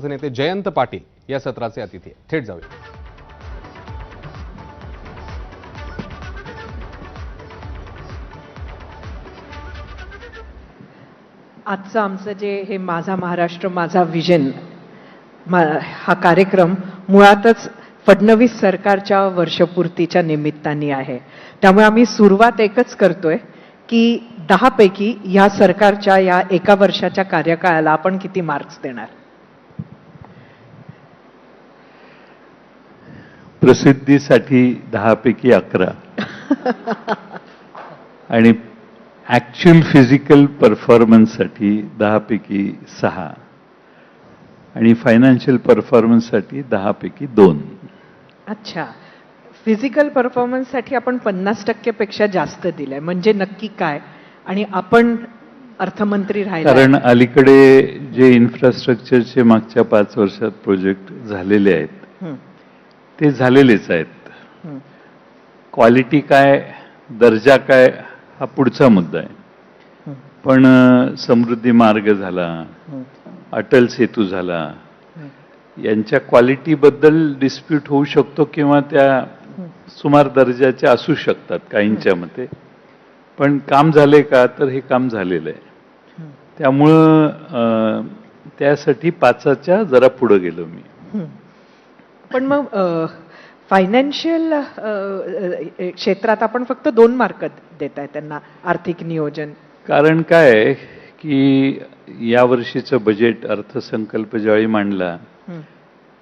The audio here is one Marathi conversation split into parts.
नेते जयंत पाटील या सत्राचे अतिथी आहेत. थेट जाऊया. आजचं आमचं जे हे माझा महाराष्ट्र माझा विजन हा कार्यक्रम मुळातच फडणवीस सरकारच्या वर्षपूर्तीच्या निमित्ताने आहे. त्यामुळे आम्ही सुरुवात एकच करतोय की 10 पैकी या सरकारच्या या एका वर्षाच्या कार्यकाळाला आपण किती मार्क्स देणार? प्रसिद्धीसाठी 10 पैकी 11 आणि ऍक्च्युअल फिजिकल परफॉर्मन्ससाठी 10 पैकी 6 आणि फायनान्शियल परफॉर्मन्ससाठी 10 पैकी 2. अच्छा, फिजिकल परफॉर्मन्ससाठी आपण 50% पेक्षा जास्त दिलंय, म्हणजे नक्की काय? आणि आपण अर्थमंत्री राहिले, कारण अलीकडे जे इन्फ्रास्ट्रक्चरचे मागच्या 5 वर्षात प्रोजेक्ट झालेले आहेत ते झालेलेच आहेत. क्वालिटी काय, दर्जा काय हा पुढचा मुद्दा आहे. पण समृद्धी मार्ग झाला, अटल सेतू झाला, यांच्या क्वालिटीबद्दल डिस्प्यूट होऊ शकतो किंवा त्या सुमार दर्जाच्या असू शकतात काहींच्या मते. पण काम झाले का, तर हे काम झालेलं आहे. त्यामुळं त्यासाठी 5च्या जरा पुढे गेलो मी. पण मग फायनान्शियल क्षेत्रात आपण फक्त 2 मार्क देताय त्यांना, आर्थिक नियोजन. कारण काय की यावर्षीचं बजेट अर्थसंकल्प ज्यावेळी मांडला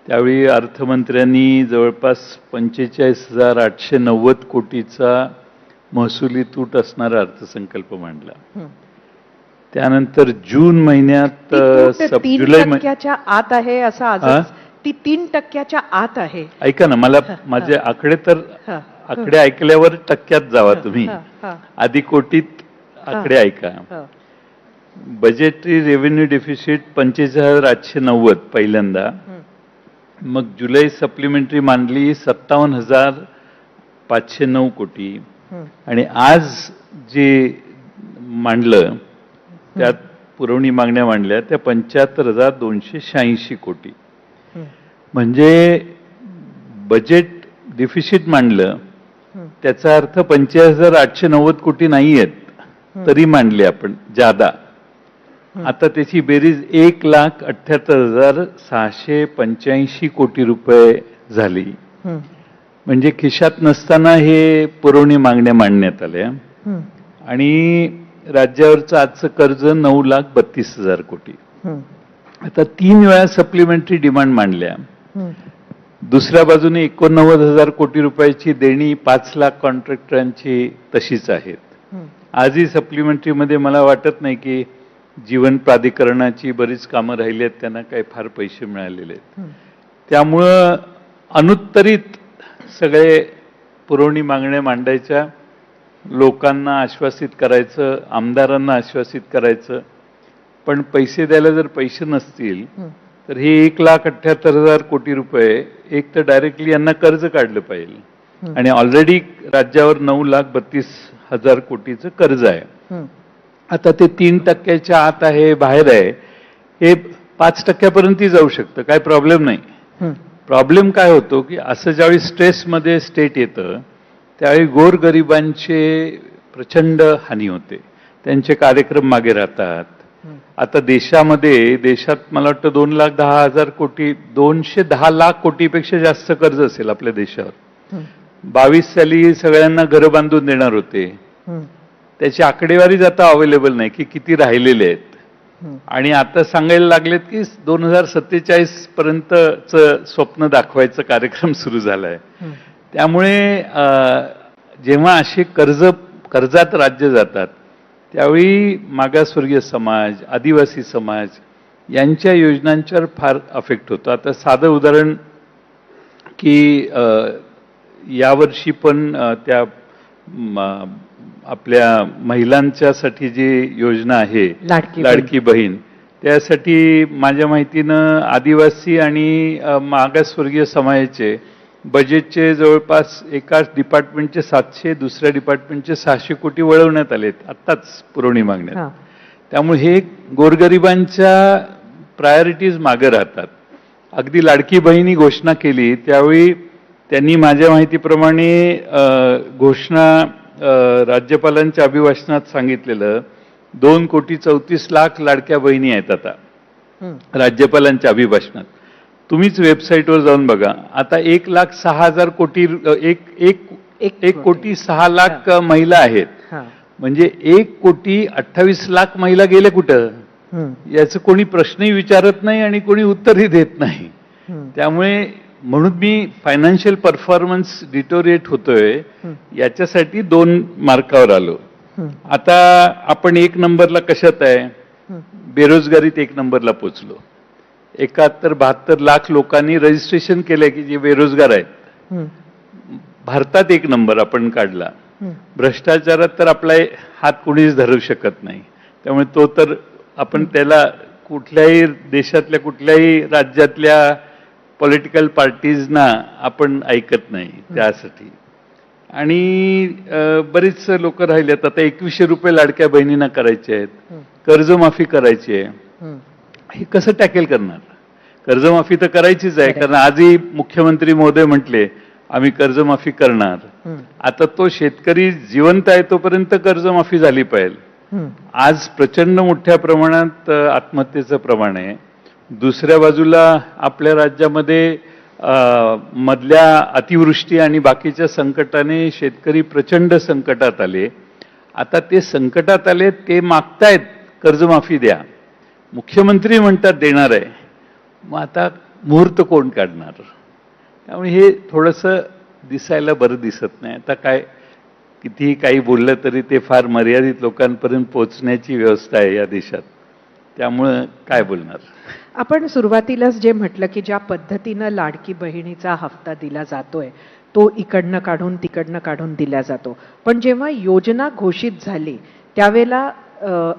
त्यावेळी अर्थमंत्र्यांनी जवळपास 45,890 कोटीचा महसुली तूट असणारा अर्थसंकल्प मांडला. त्यानंतर जून महिन्यात जुलै टक्क्याच्या आत आहे असं आज ती 3% आत आहे. ऐका ना, मला माझे आकडे ऐकल्यावर टक्क्यात जावा तुम्ही, आधी कोटीत आकडे ऐका. बजेटरी रेव्हेन्यू डेफिसिट 45,890 पहिल्यांदा, मग जुलै सप्लिमेंटरी मांडली 57,509 कोटी आणि आज जे मांडलं त्यात पुरवणी मागण्या मांडल्या त्या 75,286 कोटी. म्हणजे बजेट डिफिसिट मांडलं त्याचा अर्थ 45,890 कोटी नाही आहेत तरी मांडले आपण जादा. आता त्याची बेरीज 1,78,685 कोटी रुपये झाली. म्हणजे खिशात नसताना हे पुरवणी मागण्या मांडण्यात आल्या. आणि राज्यावरचं आजचं कर्ज 9,32,000 कोटी. आता 3 वेळा सप्लिमेंटरी डिमांड मांडल्या. दुसऱ्या बाजूने 89,000 कोटी रुपयाची देणी 5 लाख कॉन्ट्रॅक्टरांची तशीच आहेत. आजही सप्लिमेंटरी मध्ये मला वाटत नाही की जीवन प्राधिकरणाची बरीच कामं राहिली आहेत, त्यांना काही फार पैसे मिळालेले आहेत. त्यामुळं अनुत्तरित सगळे पुरवणी मागण्या मांडायच्या, लोकांना आश्वासित करायचं, आमदारांना आश्वासित करायचं. पण पैसे द्यायला जर पैसे नसतील तर हे 1,78,000 कोटी रुपये एक तर डायरेक्टली यांना कर्ज काढलं पाहिजे आणि ऑलरेडी राज्यावर 9,32,000 कोटीचं कर्ज आहे. आता ते 3% आत आहे, बाहेर आहे, हे 5% जाऊ शकतं, काय प्रॉब्लेम नाही. प्रॉब्लेम काय होतो की असं ज्यावेळी स्ट्रेसमध्ये स्टेट येतं त्यावेळी गोरगरिबांचे प्रचंड हानी होते, त्यांचे कार्यक्रम मागे राहतात. आता देशात मला वाटतं 2,10,000 कोटी, 210 लाख कोटीपेक्षा जास्त कर्ज असेल आपल्या देशावर. 22 साली सगळ्यांना घरं बांधून देणार होते, त्याची आकडेवारीच आता अवेलेबल नाही की किती राहिलेले आहेत. आणि आता सांगायला लागलेत की 2047 पर्यंतचं स्वप्न दाखवायचं कार्यक्रम सुरू झालाय. त्यामुळे जेव्हा असे कर्जात राज्य जातात त्यावेळी मागासवर्गीय समाज, आदिवासी समाज यांच्या योजनांच्यावर फार अफेक्ट होतो. आता साधं उदाहरण की यावर्षी पण त्या आपल्या महिलांच्यासाठी जी योजना आहे लाडकी बहीण, त्यासाठी माझ्या माहितीनं आदिवासी आणि मागासवर्गीय समाजाचे बजेटचे जवळपास एका डिपार्टमेंटचे 700, दुसऱ्या डिपार्टमेंटचे 600 कोटी वळवण्यात आलेत आत्ताच पुरवणी मागण्यात. त्यामुळे हे गोरगरिबांच्या प्रायोरिटीज मागे राहतात. अगदी लाडकी बहिणी घोषणा केली त्यावेळी त्यांनी माझ्या माहितीप्रमाणे घोषणा राज्यपालांच्या अभिभाषणात सांगितलेलं 2,34,00,000 लाडक्या बहिणी आहेत आता राज्यपालांच्या अभिभाषणात. तुम्हीच वेबसाईटवर जाऊन बघा. आता 1,06,000 कोटी 1,06,00,000 महिला आहेत. म्हणजे 1,28,00,000 महिला गेले कुठं याचं कोणी प्रश्नही विचारत नाही आणि कोणी उत्तरही देत नाही. त्यामुळे म्हणून मी फायनान्शियल परफॉर्मन्स डिटोरिएट होतोय याच्यासाठी 2 मार्कावर आलो. आता आपण 1 नंबरला कशात आहे? बेरोजगारीत 1 नंबरला पोहोचलो. 71-72 लाख लोकांनी रजिस्ट्रेशन केलंय की जे बेरोजगार आहेत. भारतात 1 नंबर आपण काढला. भ्रष्टाचारात तर आपला हात कोणीच धरू शकत नाही. त्यामुळे तो तर आपण त्याला कुठल्याही देशातल्या कुठल्याही राज्यातल्या पॉलिटिकल पार्टीजना आपण ऐकत नाही त्यासाठी. आणि बरीच लोक राहिलेत. आता 2100 रुपये लाडक्या बहिणींना करायचे आहेत. कर्जमाफी करायची आहे. हे कसं टॅकल करणार? कर्जमाफी तर करायचीच आहे कारण आजही मुख्यमंत्री महोदय म्हटले आम्ही कर्जमाफी करणार. आता तो शेतकरी जिवंत आहे तोपर्यंत कर्जमाफी झाली पाहिजे. आज प्रचंड मोठ्या प्रमाणात आत्महत्येचं प्रमाण आहे. दुसऱ्या बाजूला आपल्या राज्यामध्ये मधल्या अतिवृष्टी आणि बाकीच्या संकटाने शेतकरी प्रचंड संकटात आले. आता ते संकटात आले ते मागतायत कर्जमाफी द्या. मुख्यमंत्री म्हणतात देणार आहे. मग आता मुहूर्त कोण काढणार? त्यामुळे हे थोडंसं दिसायला बरं दिसत नाही. आता काय कितीही काही बोललं तरी ते फार मर्यादित लोकांपर्यंत पोहोचण्याची व्यवस्था आहे या देशात. त्यामुळं काय बोलणार? आपण सुरुवातीलाच जे म्हटलं की ज्या पद्धतीनं लाडकी बहिणीचा हप्ता दिला जातोय तो इकडनं काढून तिकडनं काढून दिला जातो. पण जेव्हा योजना घोषित झाली त्यावेळेला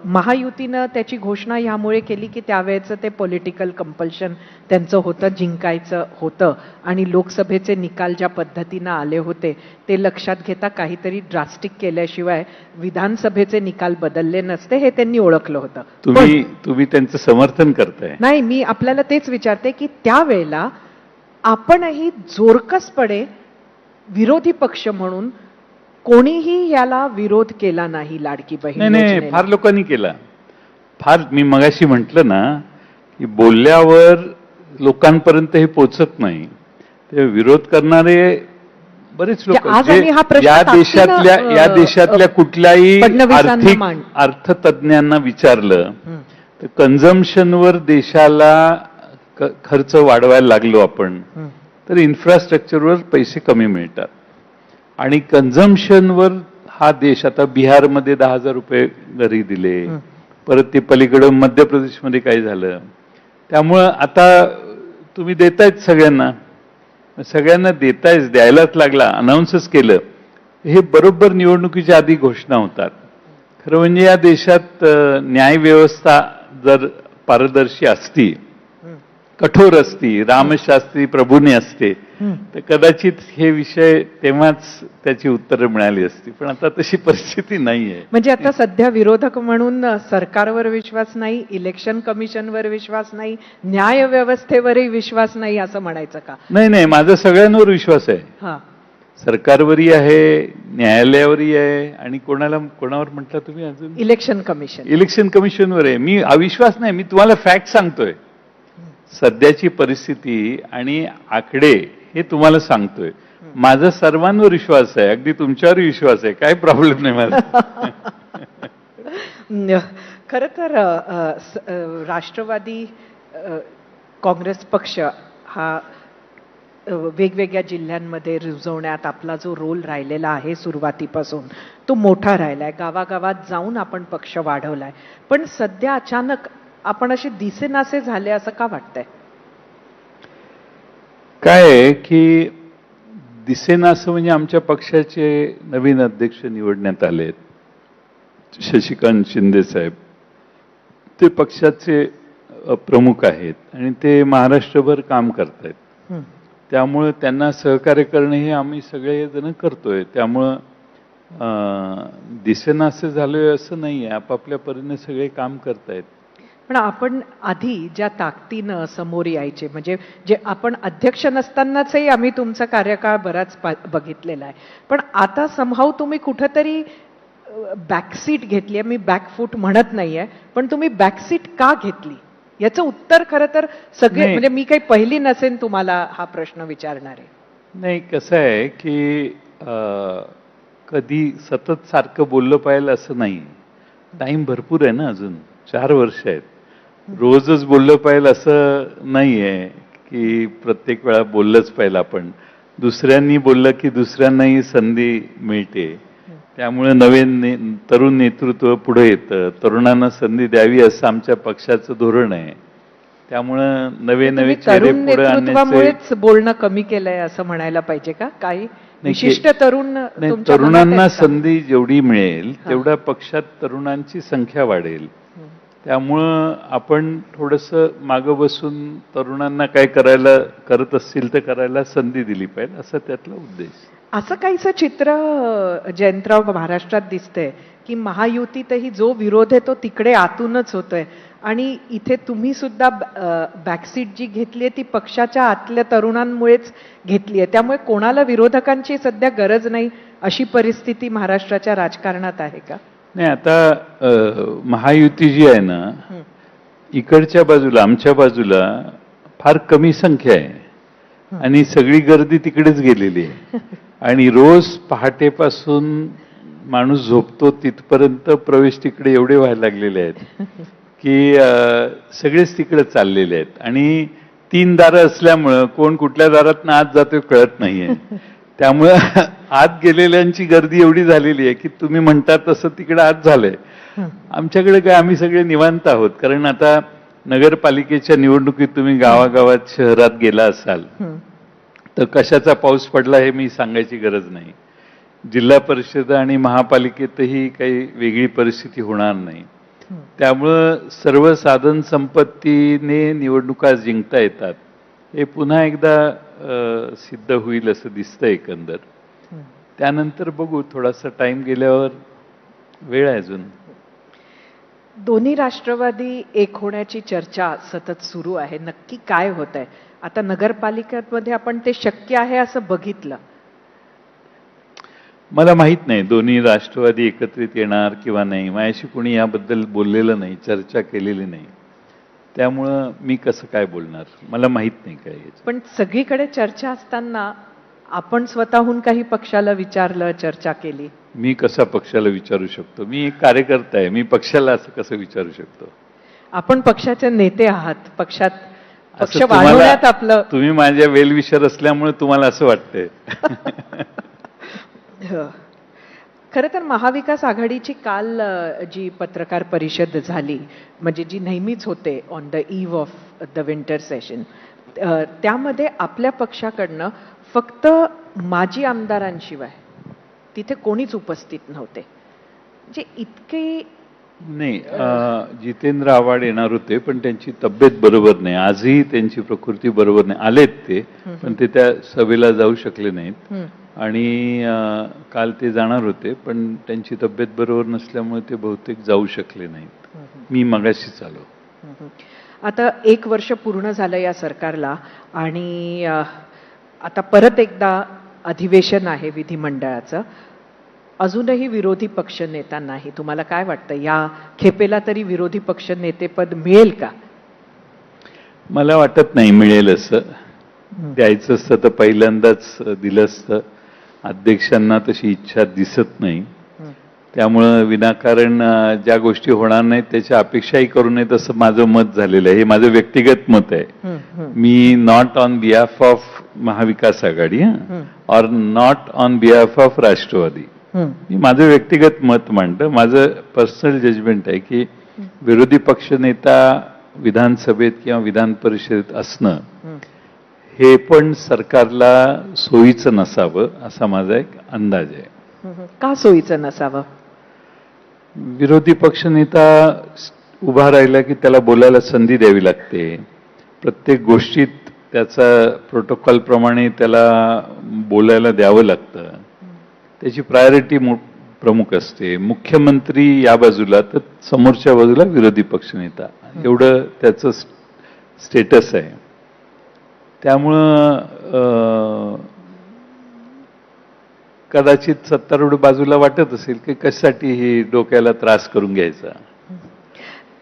महायुतीनं त्याची घोषणा यामुळे केली की त्यावेळेचं ते पॉलिटिकल कंपल्शन त्यांचं होतं, जिंकायचं होतं आणि लोकसभेचे निकाल ज्या पद्धतीनं आले होते ते लक्षात घेता काहीतरी ड्रास्टिक केल्याशिवाय विधानसभेचे निकाल बदलले नसते हे त्यांनी ओळखलं होतं. तुम्ही त्यांचं समर्थन करताय? नाही, मी आपल्याला तेच विचारते की त्यावेळेला आपणही जोरकसपणे विरोधी पक्ष म्हणून कोणीही याला विरोध केला नाही लाडकी बहीण. नाही, फार लोकांनी केला. फार मी मगाशी म्हटलं ना की बोलल्यावर लोकांपर्यंत हे पोचत नाही. ते विरोध करणारे बरेच लोक या देशातल्या कुठल्याही अर्थतज्ञांना विचारलं तर कन्झम्पशनवर देशाला खर्च वाढवायला लागलो आपण तर इन्फ्रास्ट्रक्चरवर पैसे कमी मिळतात. आणि कन्झम्पशनवर हा देश आता बिहारमध्ये 10,000 रुपये घरी दिले. परत ते पलीकडं मध्य प्रदेशमध्ये काय झालं. त्यामुळं आता तुम्ही देतायत सगळ्यांना देतायच, द्यायलाच लागला, अनाऊन्सच केलं. हे बरोबर निवडणुकीच्या आधी घोषणा होतात. खरं म्हणजे या देशात न्यायव्यवस्था जर पारदर्शी असती, कठोर असती, रामशास्त्री प्रभूने असते तर कदाचित हे विषय तेव्हाच त्याची उत्तरं मिळाली असती. पण आता तशी परिस्थिती नाहीये. म्हणजे आता सध्या विरोधक म्हणून सरकारवर विश्वास नाही, इलेक्शन कमिशनवर विश्वास नाही, न्याय व्यवस्थेवरही विश्वास नाही असं म्हणायचं का? नाही, माझा सगळ्यांवर विश्वास आहे. सरकारवरही आहे, न्यायालयावरही आहे आणि कोणावर म्हटलं तुम्ही अजून? इलेक्शन कमिशनवर आहे. मी अविश्वास नाही, मी तुम्हाला फॅक्ट सांगतोय. सध्याची परिस्थिती आणि आकडे हे तुम्हाला सांगतोय. माझा सर्वांवर विश्वास आहे, अगदी तुमच्यावर विश्वास आहे. काही प्रॉब्लेम नाही मला. खरं तर राष्ट्रवादी काँग्रेस पक्ष हा वेगवेगळ्या जिल्ह्यांमध्ये रुजवण्यात आपला जो रोल राहिलेला आहे सुरुवातीपासून तो मोठा राहिलाय. गावागावात जाऊन आपण पक्ष वाढवलाय. पण सध्या अचानक आपण असे दिसेनासे झाले असं का वाटतंय? काय की दिसेनासं म्हणजे आमच्या पक्षाचे नवीन अध्यक्ष निवडण्यात आलेत, शशिकांत शिंदे साहेब. ते पक्षाचे प्रमुख आहेत आणि ते महाराष्ट्रभर काम करतायत. त्यामुळं त्यांना सहकार्य करणं हे आम्ही सगळेजण करतोय. त्यामुळं दिसेनासे झालोय असं नाहीये. आपापल्या परीने सगळे काम करतायत. पण आपण आधी ज्या ताकदीनं समोर यायचे, म्हणजे जे आपण अध्यक्ष नसतानाचही आम्ही तुमचा कार्यकाळ बराच बघितलेला आहे, पण आता समहाऊ तुम्ही कुठंतरी बॅकसीट घेतली आहे. मी बॅकफूट म्हणत नाहीये, पण तुम्ही बॅकसीट का घेतली याचं उत्तर खरं तर सगळे, म्हणजे मी काही पहिली नसेन तुम्हाला हा प्रश्न विचारणार आहे. नाही, कसं आहे की कधी सतत सारखं बोललं पाहिजे असं नाही. टाइम भरपूर आहे ना, अजून 4 वर्ष आहेत. रोजच बोललं पाहिजे असं नाही आहे की प्रत्येक वेळा बोललंच पाहिजे आपण. दुसऱ्यांनी बोललं की दुसऱ्यांनाही संधी मिळते. त्यामुळे तरुण नेतृत्व पुढे येतं. तरुणांना संधी द्यावी असं आमच्या पक्षाचं धोरण आहे. त्यामुळं नवे नवे चेहरे तरुण पुढे आणण्याचे. नेतृत्वामुळेच बोलणं कमी केलंय असं म्हणायला पाहिजे का? काही विशिष्ट तरुण तुमच्या मनात तरुणांना आहेत का? संधी जेवढी मिळेल तेवढ्या पक्षात तरुणांची संख्या वाढेल. त्यामुळं आपण थोडंसं मागं बसून तरुणांना काय करत असतील तर करायला संधी दिली पाहिजे, असा त्यातला उद्देश. असं काहीसं चित्र जयंतराव महाराष्ट्रात दिसतंय की महायुतीतही जो विरोध आहे तो तिकडे आतूनच होतोय, आणि इथे तुम्ही सुद्धा बॅकसीट जी घेतलीये ती पक्षाच्या आतल्या तरुणांमुळेच घेतलीये. त्यामुळे कोणाला विरोधकांची सध्या गरज नाही अशी परिस्थिती महाराष्ट्राच्या राजकारणात आहे का? नाही, आता महायुती जी आहे ना, इकडच्या बाजूला आमच्या बाजूला फार कमी संख्या आहे आणि सगळी गर्दी तिकडेच गेलेली आहे. आणि रोज पहाटेपासून माणूस झोपतो तिथपर्यंत प्रवेश तिकडे एवढे व्हायला लागलेले आहेत की सगळेच तिकडे चाललेले आहेत. आणि 3 दारं असल्यामुळं कोण कुठल्या दारात आत जातोय कळत नाहीये. त्यामुळं आत गेलेल्यांची गर्दी एवढी झालेली आहे की तुम्ही म्हणता तसं तिकडे आत झालंय. आमच्याकडे काय, आम्ही सगळे निवांत आहोत. कारण आता नगरपालिकेच्या निवडणुकीत तुम्ही गावागावात शहरात गेला असाल तर कशाचा पाऊस पडला हे मी सांगायची गरज नाही. जिल्हा परिषद आणि महापालिकेतही काही वेगळी परिस्थिती होणार नाही. त्यामुळं सर्व साधन संपत्तीने निवडणुका जिंकता येतात हे पुन्हा एकदा सिद्ध होईल असं दिसतं एकंदर. त्यानंतर बघू, थोडासा टाइम गेल्यावर, वेळ आहे अजून. दोन्ही राष्ट्रवादी एक होण्याची चर्चा सतत सुरू आहे. नक्की काय होत आहे? आता नगरपालिकांमध्ये आपण ते शक्य आहे असं बघितलं. मला माहित नाही दोन्ही राष्ट्रवादी एकत्रित येणार किंवा नाही. माझ्याशी कोणी याबद्दल बोललेलं नाही, चर्चा केलेली नाही. त्यामुळं मी कसं काय बोलणार, मला माहित नाही काय. पण सगळीकडे चर्चा असताना आपण स्वतःहून काही पक्षाला विचारलं, चर्चा केली? मी कसा पक्षाला विचारू शकतो? मी एक कार्यकर्ता आहे, मी पक्षाला असं कसं विचारू शकतो? आपण पक्षाचे नेते आहात, पक्षात पक्ष असं तुम्हाला- वाढवण्यात आपलं. तुम्ही माझ्या वेलविशर असल्यामुळे तुम्हाला असं वाटतंय. खरं तर महाविकास आघाडीची काल जी पत्रकार परिषद झाली, म्हणजे जी नेहमीच होते on the eve of the winter session, त्यामध्ये आपल्या पक्षाकडनं फक्त माजी आमदारांशिवाय तिथे कोणीच उपस्थित नव्हते. म्हणजे इतके नाही, जितेंद्र आव्हाड येणार होते पण त्यांची तब्येत बरोबर नाही. आजही त्यांची प्रकृती बरोबर नाही. आलेत ते, पण ते त्या सभेला जाऊ शकले नाहीत. आणि काल ते जाणार होते पण त्यांची तब्येत बरोबर नसल्यामुळे ते बहुतेक जाऊ शकले नाहीत. मी मगाशीच आलो. आता 1 वर्ष पूर्ण झालं या सरकारला, आणि आता परत एकदा अधिवेशन आहे विधिमंडळाचं. अजूनही विरोधी पक्ष नेता नाही. तुम्हाला काय वाटतं, या खेपेला तरी विरोधी पक्ष नेतेपद मिळेल का? मला वाटत नाही मिळेल असं. द्यायचं असतं तर पहिल्यांदाच दिलं असतं. अध्यक्षांना तशी इच्छा दिसत नाही. त्यामुळं विनाकारण ज्या गोष्टी होणार नाहीत त्याची अपेक्षाही करू नयेत असं माझं मत झालेलं आहे. हे माझं व्यक्तिगत मत आहे. मी not on behalf of Mahavikas Aghadi और not on behalf of Rashtravadi. मी माझं व्यक्तिगत मत मांडतं. माझं पर्सनल जजमेंट आहे की विरोधी पक्षनेता विधानसभेत किंवा विधान परिषदेत असणं हे पण सरकारला सोयीचं नसावं असा माझा एक अंदाज आहे. का सोयीचं नसावं? विरोधी पक्षनेता उभा राहिला की त्याला बोलायला संधी द्यावी लागते. प्रत्येक गोष्टीत त्याचा प्रोटोकॉल प्रमाणे त्याला बोलायला द्यावं लागतं. त्याची प्रमुख असते, मुख्यमंत्री या बाजूला तर समोरच्या बाजूला विरोधी पक्षनेता, एवढं त्याचं स्टेटस आहे. त्यामुळं कदाचित सत्तारूढ बाजूला वाटत असेल की कशासाठी हे डोक्याला त्रास करून घ्यायचा.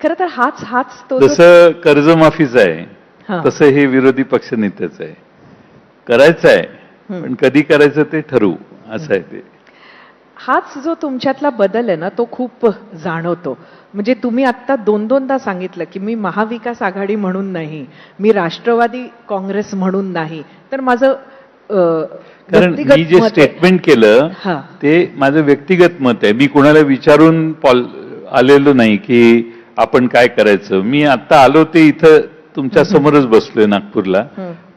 खरं तर हाच तो जसं कर्जमाफीचं हा. आहे तसं हे विरोधी पक्षनेत्याचं आहे. करायचं आहे पण कधी करायचं ते ठरवू, असं आहे ते. हाच जो तुमच्यातला बदल आहे ना तो खूप जाणवतो. म्हणजे तुम्ही आता दोनदा सांगितलं की मी महाविकास आघाडी म्हणून नाही, मी राष्ट्रवादी काँग्रेस म्हणून नाही, तर माझं कारण व्यक्तिगत मी जे मत आहे. स्टेटमेंट केलं हा. ते माझं व्यक्तिगत मत आहे. मी कोणाला विचारून आलेलो नाही की आपण काय करायचं. मी आता आलो ते इथं तुमच्या समोरच बसलोय नागपूरला,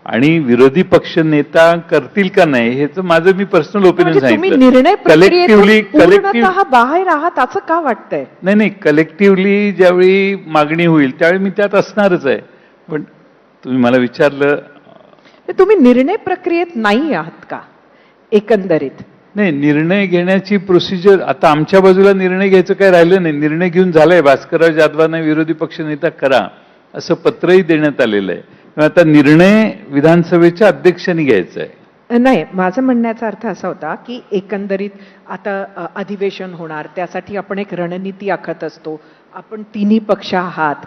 आणि विरोधी पक्ष नेता करतील का नाही हे माझं मी पर्सनल ओपिनियन म्हणजे तुम्ही सांगितलं. निर्णय कलेक्टिव्हली पूर्णतः बाहेर आहात असं का वाटतंय? नाही, कलेक्टिव्हली ज्यावेळी मागणी होईल त्यावेळी मी त्यात असणारच आहे. पण तुम्ही मला विचारलं, तुम्ही निर्णय प्रक्रियेत नाही आहात का एकंदरीत? नाही, निर्णय घेण्याची प्रोसिजर आता आमच्या बाजूला निर्णय घ्यायचं काय राहिलं नाही. निर्णय घेऊन झालाय. भास्करराव जाधवांना विरोधी पक्षनेता करा असं पत्रही देण्यात आलेलं आहे. आता निर्णय विधानसभेच्या अध्यक्षांनी घ्यायचा आहे. नाही, माझं म्हणण्याचा अर्थ असा होता की एकंदरीत आता अधिवेशन होणार, त्यासाठी आपण एक रणनीती आखत असतो. आपण तिन्ही पक्ष आहात,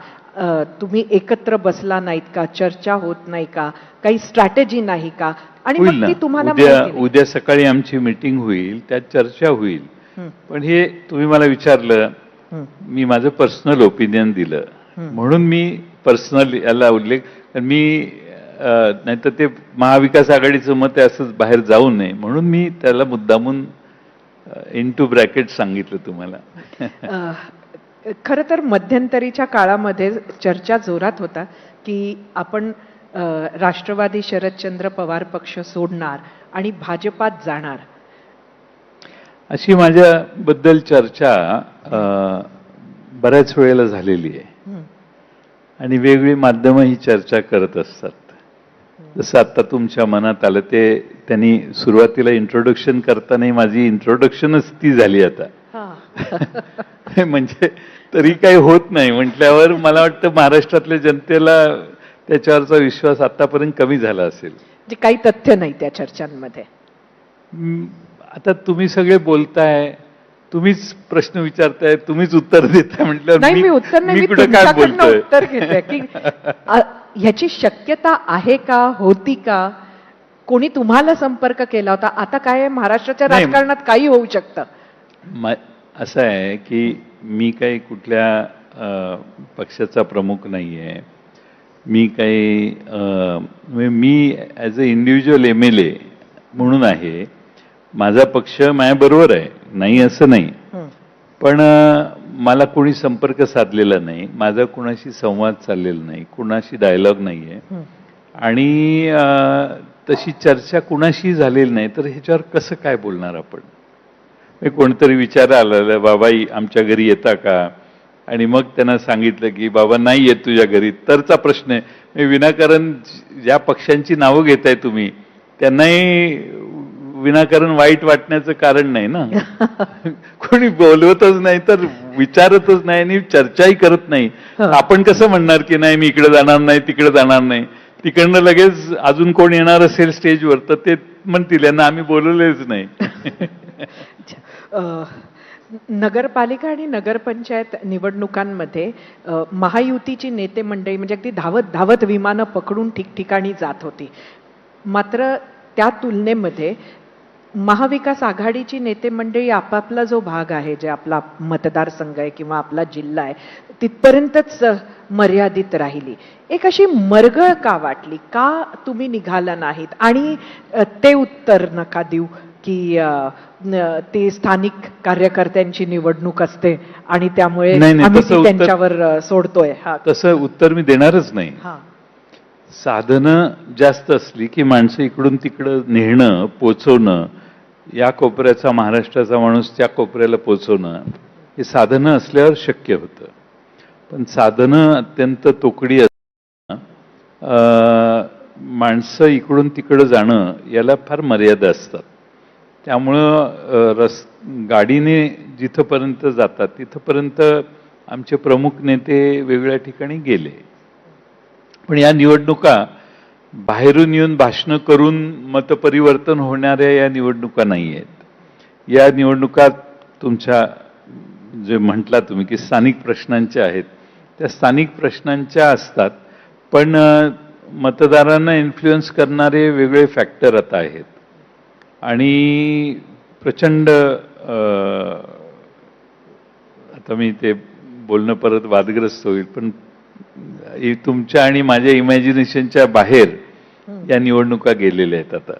तुम्ही एकत्र बसला नाहीत का? चर्चा होत नाही का? काही स्ट्रॅटेजी नाही का? आणि होईल मग ना, ती तुम्हाला माहिती नाही. उद्या सकाळी आमची मीटिंग होईल, त्यात चर्चा होईल. पण हे तुम्ही मला विचारलं, मी माझं पर्सनल ओपिनियन दिलं म्हणून मी पर्सनल याला उल्लेख, मी नाहीतर ते महाविकास आघाडीचं मत आहे असं बाहेर जाऊ नये म्हणून मी त्याला मुद्दामून इनटू ब्रॅकेट सांगितलं तुम्हाला. खरं तर मध्यंतरीच्या काळामध्ये चर्चा जोरात होता की आपण राष्ट्रवादी शरदचंद्र पवार पक्ष सोडणार आणि भाजपात जाणार, अशी माझ्याबद्दल चर्चा बऱ्याच वेळेला झालेली आहे. आणि वेगवेगळी माध्यमं ही चर्चा करत असतात. जसं आता तुमच्या मनात आलं ते त्यांनी सुरुवातीला इंट्रोडक्शन करताना माझी इंट्रोडक्शनच ती झाली आता. म्हणजे तरी काही होत नाही म्हटल्यावर मला वाटतं महाराष्ट्रातल्या जनतेला त्याच्यावरचा विश्वास आतापर्यंत कमी झाला असेल. जे काही तथ्य नाही त्या चर्चांमध्ये. आता तुम्ही सगळे बोलताय, तुम्हीच प्रश्न विचारताय, तुम्हीच उत्तर देताय म्हटल्यावर नाही, मी उत्तर नाही, मी कुठं काय तुमच्याकडनं बोलतोय? उत्तर घेते की ह्याची शक्यता आहे का, होती का? कोणी तुम्हाला संपर्क केला होता? आता काय आहे, महाराष्ट्राच्या नाही. राजकारणात काही होऊ शकतं. असं आहे की मी काही कुठल्या पक्षाचा प्रमुख नाही आहे. मी काही मी ॲज अ इंडिव्हिज्युअल MLA म्हणून आहे. माझा पक्ष माझ्याबरोबर आहे, नाही असं नाही. पण मला कोणी संपर्क साधलेला नाही, माझा कुणाशी संवाद चाललेला नाही, कुणाशी डायलॉग नाही आहे, आणि तशी चर्चा कुणाशी झालेली नाही. तर ह्याच्यावर कसं काय बोलणार आपण? कोणतरी विचारायला, बाबाई आमच्या घरी येता का? आणि मग त्यांना सांगितलं की बाबा नाही येत तुझ्या घरी, तरचा प्रश्न आहे. विनाकारण ज्या पक्षांची नावं घेताय तुम्ही त्यांनाही विनाकारण वाईट वाटण्याचं कारण नाही ना. कोणी बोलवतच नाही तर विचारतच नाही आणि चर्चाही करत नाही. आपण कसं म्हणणार की नाही मी इकडे जाणार नाही, तिकडे जाणार नाही. तिकडनं लगेच अजून कोण येणार असेल स्टेजवर तर ते म्हणतील यांना आम्ही बोलवलेच नाही. नगरपालिका आणि नगरपंचायत निवडणुकांमध्ये महायुतीची नेते मंडळी म्हणजे अगदी धावत विमानं पकडून ठिकठिकाणी जात होती. मात्र त्या तुलनेमध्ये महाविकास आघाडीची नेते मंडळी आपापला जो भाग आहे, जे आपला मतदारसंघ आहे किंवा आपला जिल्हा आहे, तिथपर्यंतच मर्यादित राहिली. एक अशी मरगळ का वाटली? का तुम्ही निघाला नाहीत? आणि ते उत्तर नका देऊ की ते स्थानिक कार्यकर्त्यांची निवडणूक असते आणि त्यामुळे आम्ही ती त्यांच्यावर सोडतोय. तसं उत्तर मी देणारच नाही. साधनं जास्त असली की माणसं इकडून तिकडं नेणं, पोचवणं, या कोपऱ्याचा महाराष्ट्राचा माणूस त्या कोपऱ्याला पोचवणं, हे साधनं असल्यावर शक्य होतं. पण साधनं अत्यंत तोकडी असताना माणसं इकडून तिकडं जाणं याला फार मर्यादा असतात. त्यामुळं गाडीने जिथपर्यंत जातात तिथपर्यंत आमचे प्रमुख नेते वेगवेगळ्या ठिकाणी गेले. पण या निवडणुका बाहेरून येऊन भाषणं करून मतपरिवर्तन होणाऱ्या या निवडणुका नाही आहेत. या निवडणुका तुमच्या जे म्हटला तुम्ही की स्थानिक प्रश्नांच्या आहेत, त्या स्थानिक प्रश्नांच्या असतात, पण मतदारांना इन्फ्लुएन्स करणारे वेगळे फॅक्टर आता आहेत. आणि प्रचंड आता मी ते बोलणं परत वादग्रस्त होईल, पण तुमच्या आणि माझ्या इमॅजिनेशनच्या बाहेर या निवडणुका गेलेल्या आहेत आता.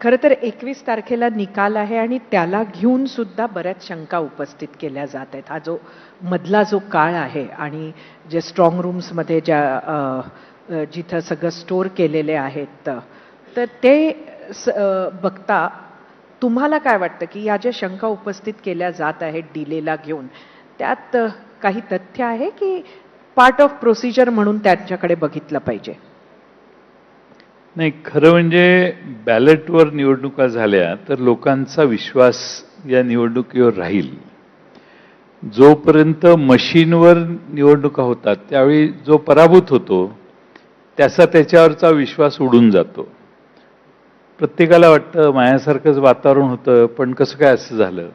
खरं तर 21 तारखेला निकाल आहे आणि त्याला घेऊन सुद्धा बऱ्याच शंका उपस्थित केल्या जात आहेत. हा जो मधला जो काळ आहे आणि जे स्ट्रॉंग रूम्समध्ये जिथं सगळं स्टोअर केलेले आहेत, तर ते बघता तुम्हाला काय वाटतं की या ज्या शंका उपस्थित केल्या जात आहेत डिलेला घेऊन, त्यात काही तथ्य आहे की पार्ट ऑफ प्रोसिजर म्हणून त्याच्याकडे बघितलं पाहिजे? नाही, खरं म्हणजे बॅलेटवर निवडणुका झाल्या तर लोकांचा विश्वास या निवडणुकीवर राहील. जोपर्यंत मशीनवर निवडणुका होतात त्यावेळी जो पराभूत होतो त्याच्यावरचा विश्वास उडून जातो. प्रत्येकाला वाटतं माझ्यासारखंच वातावरण होतं, पण कसं काय असं झालं.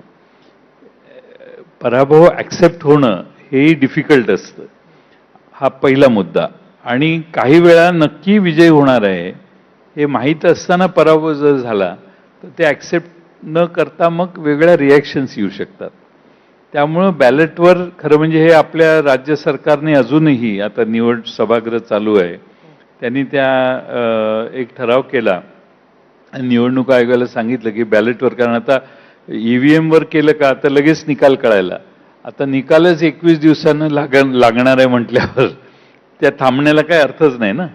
पराभव ॲक्सेप्ट होणं हेही डिफिकल्ट असतं. हा पहिला मुद्दा. आणि काही वेळा नक्की विजय होणार आहे हे माहीत असताना पराभव जर झाला तर ते ॲक्सेप्ट न करता मग वेगळ्या रिॲक्शन्स येऊ शकतात. त्यामुळं बॅलेटवर खरं म्हणजे हे आपल्या राज्य सरकारने अजूनही, आता निवड सभागृह चालू आहे, त्यांनी एक ठराव केला आणि निवडणूक आयोगाला सांगितलं की बॅलेटवर, कारण आता ईव्हीएमवर केलं का तर लगेच निकाल कळायला, आता निकालच 21 दिवसानं लागणार आहे म्हटल्यावर त्या थांबण्याला काही अर्थच नाही ना.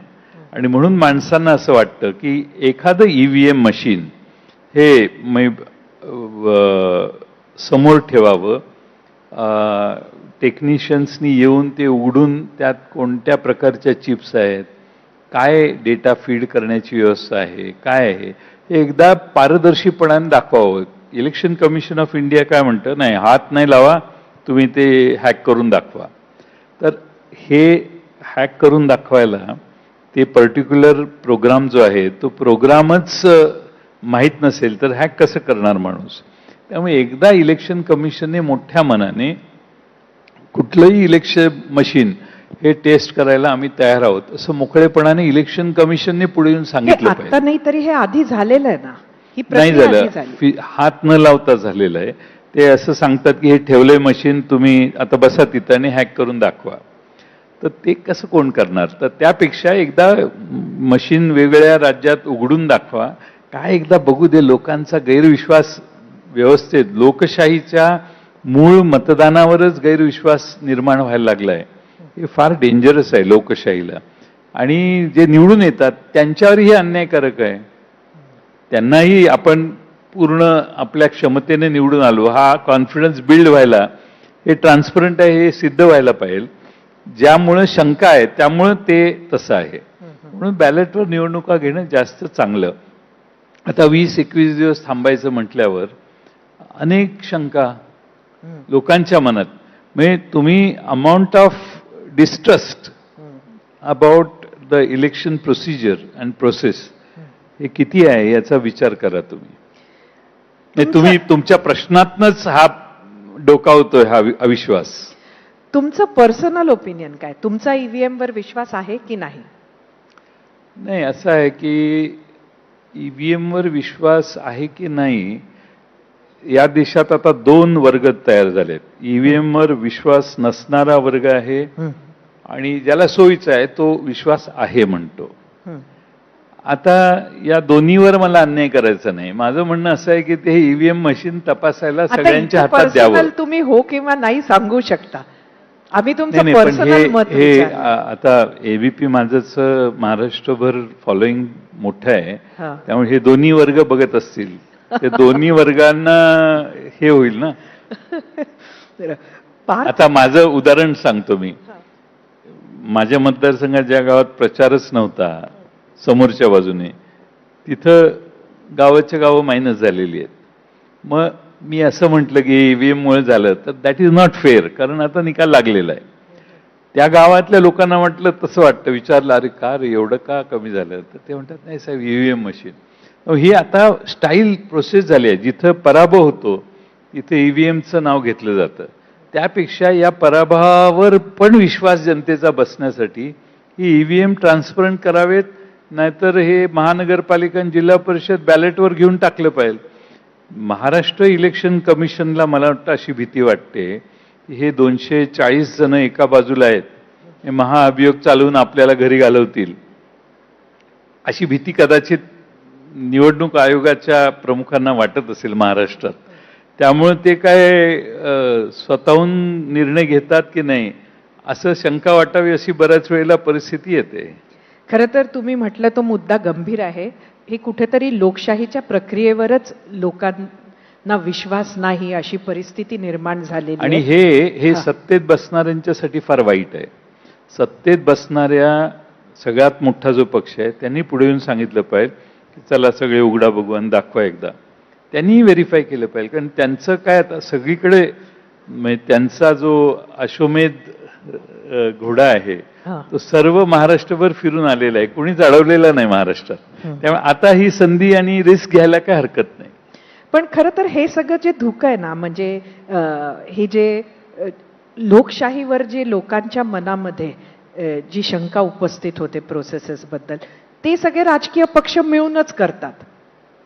आणि म्हणून माणसांना असं वाटतं की एखादं ईव्हीएम मशीन हे समोर ठेवावं, टेक्निशियन्सनी येऊन ते उघडून त्यात कोणत्या प्रकारच्या चिप्स आहेत, काय डेटा फीड करण्याची व्यवस्था आहे, काय आहे, हे एकदा पारदर्शीपणाने दाखवावं. इलेक्शन कमिशन ऑफ इंडिया काय म्हणतं, नाही हात नाही लावा, तुम्ही ते हॅक करून दाखवा. तर हे हॅक करून दाखवायला ते पर्टिक्युलर प्रोग्राम जो आहे तो प्रोग्रामच माहीत नसेल तर हॅक कसं करणार माणूस. त्यामुळे एकदा इलेक्शन कमिशनने मोठ्या मनाने कुठलंही इलेक्शन मशीन हे टेस्ट करायला आम्ही तयार आहोत असं मोकळेपणाने इलेक्शन कमिशनने पुढे येऊन सांगितलं पाहिजे. आता नाही तरी हे आधी झालेलं आहे ना, ही नाही प्रक्रिया झालं, हात न लावता झालेलं आहे. ते असं सांगतात की हे ठेवलंय मशीन, तुम्ही आता बसा तिथं आणि हॅक करून दाखवा. तर ते कसं कोण करणार. तर त्यापेक्षा एकदा मशीन वेगवेगळ्या राज्यात उघडून दाखवा, काय एकदा बघू दे. लोकांचा गैरविश्वास व्यवस्थेत, लोकशाहीच्या मूळ मतदानावरच गैरविश्वास निर्माण व्हायला लागलाय. हे फार डेंजरस आहे लोकशाहीला. आणि जे निवडून येतात त्यांच्यावरही अन्यायकारक आहे. त्यांनाही आपण पूर्ण आपल्या क्षमतेने निवडून आलो हा कॉन्फिडन्स बिल्ड व्हायला, हे ट्रान्सपरंट आहे हे सिद्ध व्हायला पाहिजे. ज्यामुळं शंका आहे त्यामुळं ते तसं आहे. म्हणून बॅलेटवर निवडणुका घेणं जास्त चांगलं. आता 20-21 दिवस थांबायचं म्हटल्यावर अनेक शंका लोकांच्या मनात, म्हणजे तुम्ही amount of distrust about the election procedure and process हे किती आहे याचा विचार करा तुम्ही. तुम्ही तुमच्या प्रश्नातनच हा डोकावतोय हा अविश्वास. तुमचं पर्सनल ओपिनियन काय, तुमचा ईव्हीएम वर विश्वास आहे की नाही? नाही, असं आहे की ईव्हीएम वर विश्वास आहे की नाही, या देशात आता 2 वर्ग तयार झालेत. ईव्हीएम वर विश्वास नसणारा वर्ग आहे आणि ज्याला सोयीचा आहे तो विश्वास आहे म्हणतो. आता या दोन्हीवर मला अन्याय करायचा नाही. माझं म्हणणं असं आहे की ते ईव्हीएम मशीन तपासायला सगळ्यांच्या हातात द्यावं. तुम्ही हो किंवा नाही सांगू शकता, आम्ही तुमचं पण पर्सनल मत हे आता एबीपी माझंच महाराष्ट्रभर फॉलोईंग मोठं आहे, त्यामुळे हे दोन्ही वर्ग बघत असतील, ते दोन्ही वर्गांना हे होईल ना. आता माझं उदाहरण सांगतो मी. माझ्या मतदारसंघात ज्या गावात प्रचारच नव्हता समोरच्या बाजूने, तिथं गावाच्या गावं मायनस झालेली आहेत. मग मी असं म्हटलं की ईव्हीएम मुळे झालं, तर दॅट इज नॉट फेअर, कारण आता निकाल लागलेला आहे. त्या गावातल्या लोकांना म्हटलं तसं वाटतं, विचारलं अरे का रे एवढं का कमी झालं, तर ते म्हणतात नाही साहेब ईव्हीएम मशीन. ही आता स्टाईल प्रोसेस झाली आहे. जिथं पराभव होतो तिथे ईव्हीएमचं नाव घेतलं जातं. त्यापेक्षा या पराभवावर पण विश्वास जनतेचा बसण्यासाठी ही ईव्हीएम ट्रान्सपरंट करावेत, नाहीतर हे महानगरपालिका आणि जिल्हा परिषद बॅलेटवर घेऊन टाकलं पाहिजे. महाराष्ट्र इलेक्शन कमिशनला मला वाटतं अशी भीती वाटते, हे 240 जण एका बाजूला आहेत, हे महाअभियोग चालवून आपल्याला घरी घालवतील अशी भीती कदाचित निवडणूक आयोगाच्या प्रमुखांना वाटत असेल महाराष्ट्रात. त्यामुळे ते काय स्वतःहून निर्णय घेतात की नाही असं शंका वाटावी अशी बऱ्याच वेळेला परिस्थिती येते. खरं तर तुम्ही म्हटलं तो मुद्दा गंभीर आहे. हे कुठेतरी लोकशाहीच्या प्रक्रियेवरच लोकांना विश्वास नाही अशी परिस्थिती निर्माण झालेली आहे. आणि हे सत्तेत बसणाऱ्यांच्यासाठी फार वाईट आहे. सत्तेत बसणाऱ्या सगळ्यात मोठा जो पक्ष आहे त्यांनी पुढे येऊन सांगितलं पाहिजे की चला सगळे उघडा बघू आणि दाखवा एकदा. त्यांनी व्हेरीफाय केलं पाहिजे, कारण त्यांचं काय आता सगळीकडे म्हणजे त्यांचा जो अश्वमेध घोडा आहे तो सर्व महाराष्ट्रभर फिरून आलेला आहे, कोणीच अडवलेला नाही महाराष्ट्रात. त्यामुळे आता ही संधी आणि रिस्क घ्यायला काय हरकत नाही. पण खरं तर हे सगळं जे धोकं आहे ना, म्हणजे हे जे लोकशाहीवर जे लोकांच्या मनामध्ये जी शंका उपस्थित होते प्रोसेसेस बद्दल, ते सगळे राजकीय पक्ष मिळूनच करतात.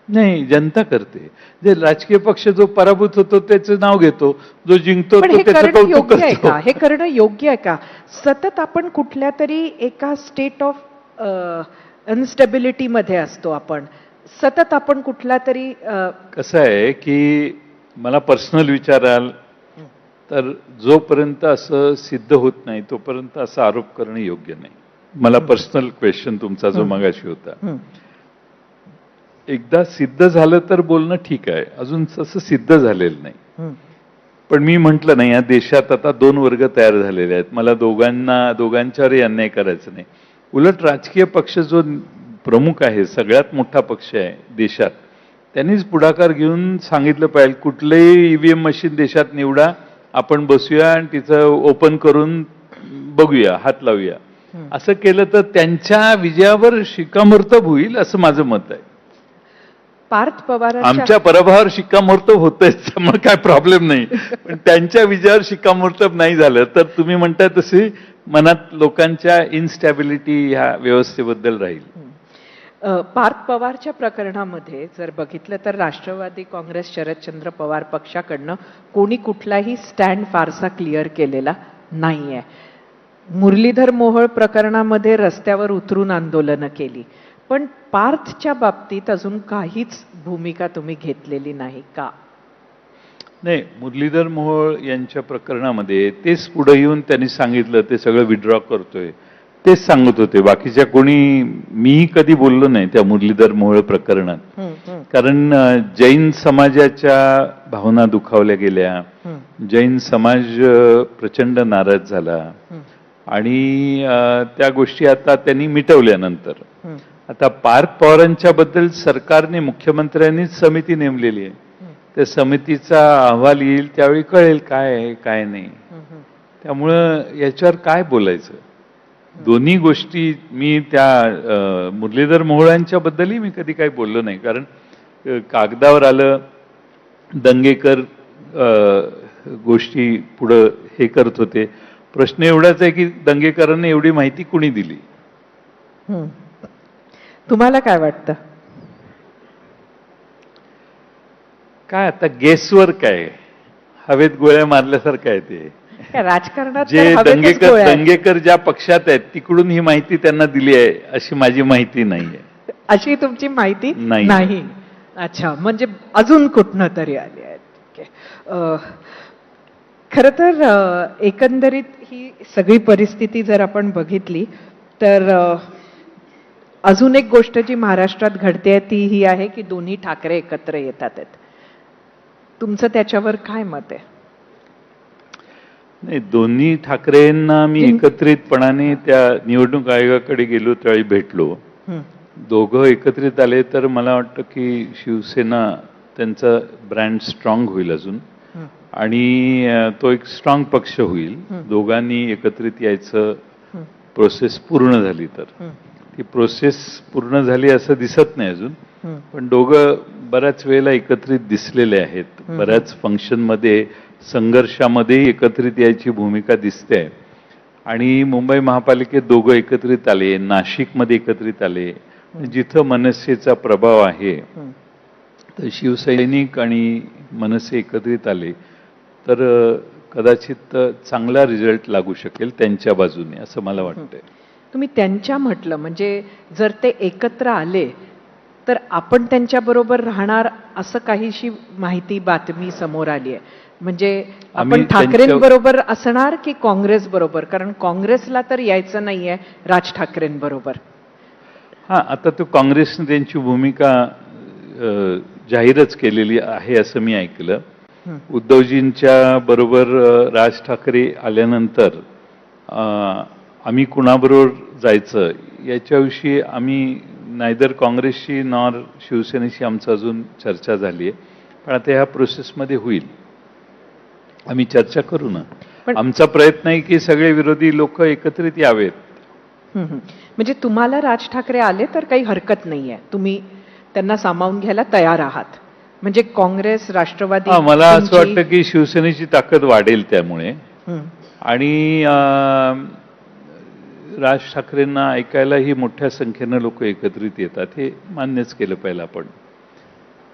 नाही, जनता करते. जे राजकीय पक्ष जो पराभूत होतो त्याचं नाव घेतो, जो जिंकतो पण तो हे त्याचं करणं कौतुक योग्य आहे करतो. का? हे करणं योग्य आहे का? सतत आपण कुठल्या तरी एका स्टेट ऑफ अनस्टेबिलिटी मध्ये असतो. आपण सतत आपण कुठला तरी कसं आहे की मला पर्सनल विचाराल तर जोपर्यंत असं सिद्ध होत नाही तोपर्यंत असा आरोप करणं योग्य नाही. मला पर्सनल क्वेश्चन तुमचा जो मगाशी होता, एकदा सिद्ध झालं तर बोलणं ठीक आहे, अजून तसं सिद्ध झालेलं नाही. पण मी म्हटलं नाही, या देशात आता 2 वर्ग तयार झालेले आहेत. मला दोघांच्यावरही अन्याय करायचं नाही. उलट राजकीय पक्ष जो प्रमुख आहे, सगळ्यात मोठा पक्ष आहे देशात, त्यांनीच पुढाकार घेऊन सांगितलं पाहिजे कुठलंही ईव्हीएम मशीन देशात निवडा, आपण बसूया आणि तिचं ओपन करून बघूया, हात लावूया. असं केलं तर त्यांच्या विजयावर शिक्कामोर्तब होईल असं माझं मत आहे. पार्थ पवार आमच्या पराभवावर शिक्कामोर्तब होतंय त्यामुळे काय प्रॉब्लेम नाही, पण त्यांच्या विजयावर शिक्कामोर्तब नाही झालं तर तुम्ही म्हणताय तशी मनात लोकांच्या इनस्टॅबिलिटी ह्या व्यवस्थेबद्दल राहील. पार्थ पवारच्या प्रकरणामध्ये जर बघितलं तर राष्ट्रवादी काँग्रेस शरदचंद्र पवार पक्षाकडनं कोणी कुठलाही स्टँड फारसा क्लिअर केलेला नाहीये. मुरलीधर मोहोळ प्रकरणामध्ये रस्त्यावर उतरून आंदोलनं केली, पण पार्थच्या बाबतीत अजून काहीच भूमिका तुम्ही घेतलेली नाही का? नाही, मुरलीधर मोहोळ यांच्या प्रकरणामध्ये तेच पुढे येऊन त्यांनी सांगितलं ते सगळं विड्रॉ करतोय, तेच सांगत होते. बाकीच्या कोणी, मी कधी बोललो नाही त्या मुरलीधर मोहोळ प्रकरणात, कारण जैन समाजाच्या भावना दुखावल्या गेल्या, जैन समाज प्रचंड नाराज झाला आणि त्या गोष्टी आता त्यांनी मिटवल्यानंतर आता पार्थ पवारांच्या बद्दल सरकारने, मुख्यमंत्र्यांनीच समिती नेमलेली आहे. त्या समितीचा अहवाल येईल त्यावेळी कळेल काय आहे काय नाही. त्यामुळं याच्यावर काय बोलायचं. दोन्ही गोष्टी मी त्या मुरलीधर मोहोळांच्या बद्दलही मी कधी काही बोललो नाही, कारण कागदावर आलं, दंगेकर गोष्टी पुढं हे करत होते. प्रश्न एवढाच आहे की दंगेकरांना एवढी माहिती कुणी दिली. तुम्हाला काय वाटतं? काय आता गेसवर काय, हवेत गोळ्या मारल्यासारखं आहे ते. राजकारणात जे दंगेकर ज्या पक्षात आहेत तिकडून ही माहिती त्यांना दिली आहे अशी माझी माहिती नाहीये. अशी तुमची माहिती नाही. नाही. अच्छा, म्हणजे अजून कुठनं तरी आली आहे. खरं तर एकंदरीत ही सगळी परिस्थिती जर आपण बघितली तर अजून एक गोष्ट जी महाराष्ट्रात घडते ती ही आहे की दोन्ही ठाकरे एकत्र येतात आहेत. तुमचं त्याच्यावर काय मत आहे? नाही, दोन्ही ठाकरेंना मी एकत्रितपणाने त्या निवडणूक आयोगाकडे गेलो त्यावेळी भेटलो. दोघं एकत्रित आले तर मला वाटतं की शिवसेना त्यांचा ब्रँड स्ट्रॉंग होईल अजून आणि तो एक स्ट्रॉंग पक्ष होईल. दोघांनी एकत्रित यायचं प्रोसेस पूर्ण झाली तर. ती प्रोसेस पूर्ण झाली असं दिसत नाही अजून, पण दोघं बऱ्याच वेळेला एकत्रित दिसलेले आहेत. बऱ्याच फंक्शनमध्ये संघर्षामध्ये एकत्रित यायची भूमिका दिसते. आणि मुंबई महापालिकेत दोघं एकत्रित आले, नाशिकमध्ये एकत्रित आले, जिथं मनसेचा प्रभाव आहे तर शिवसैनिक आणि मनसे एकत्रित आले तर कदाचित चांगला रिझल्ट लागू शकेल त्यांच्या बाजूने, असं मला वाटतंय. तुम्ही त्यांच्या म्हटलं म्हणजे जर ते एकत्र आले तर आपण त्यांच्याबरोबर राहणार असं काहीशी माहिती बातमी समोर आली आहे. म्हणजे आपण ठाकरेंबरोबर असणार की काँग्रेस बरोबर? कारण काँग्रेसला तर यायचं नाहीये राज ठाकरेंबरोबर. हा, आता तो काँग्रेसने त्यांची भूमिका जाहीरच केलेली आहे असं मी ऐकलं. उद्धवजींच्या बरोबर राज ठाकरे आल्यानंतर आम्ही कुणाबरोबर जायचं याच्याविषयी आम्ही नायदर काँग्रेसशी नॉर शिवसेनेशी आमचं अजून चर्चा झाली आहे. पण आता ह्या प्रोसेसमध्ये होईल, आम्ही चर्चा करू ना. आमचा प्रयत्न आहे की सगळे विरोधी लोक एकत्रित यावेत. म्हणजे तुम्हाला राज ठाकरे आले तर काही हरकत नाहीये, तुम्ही त्यांना सामावून घ्यायला तयार आहात? म्हणजे काँग्रेस, राष्ट्रवादी, मला असं वाटतं की शिवसेनेची ताकद वाढेल त्यामुळे. आणि राज ठाकरेंना ऐकायलाही मोठ्या संख्येनं लोक एकत्रित येतात, हे मान्यच केलं पाहिजे आपण.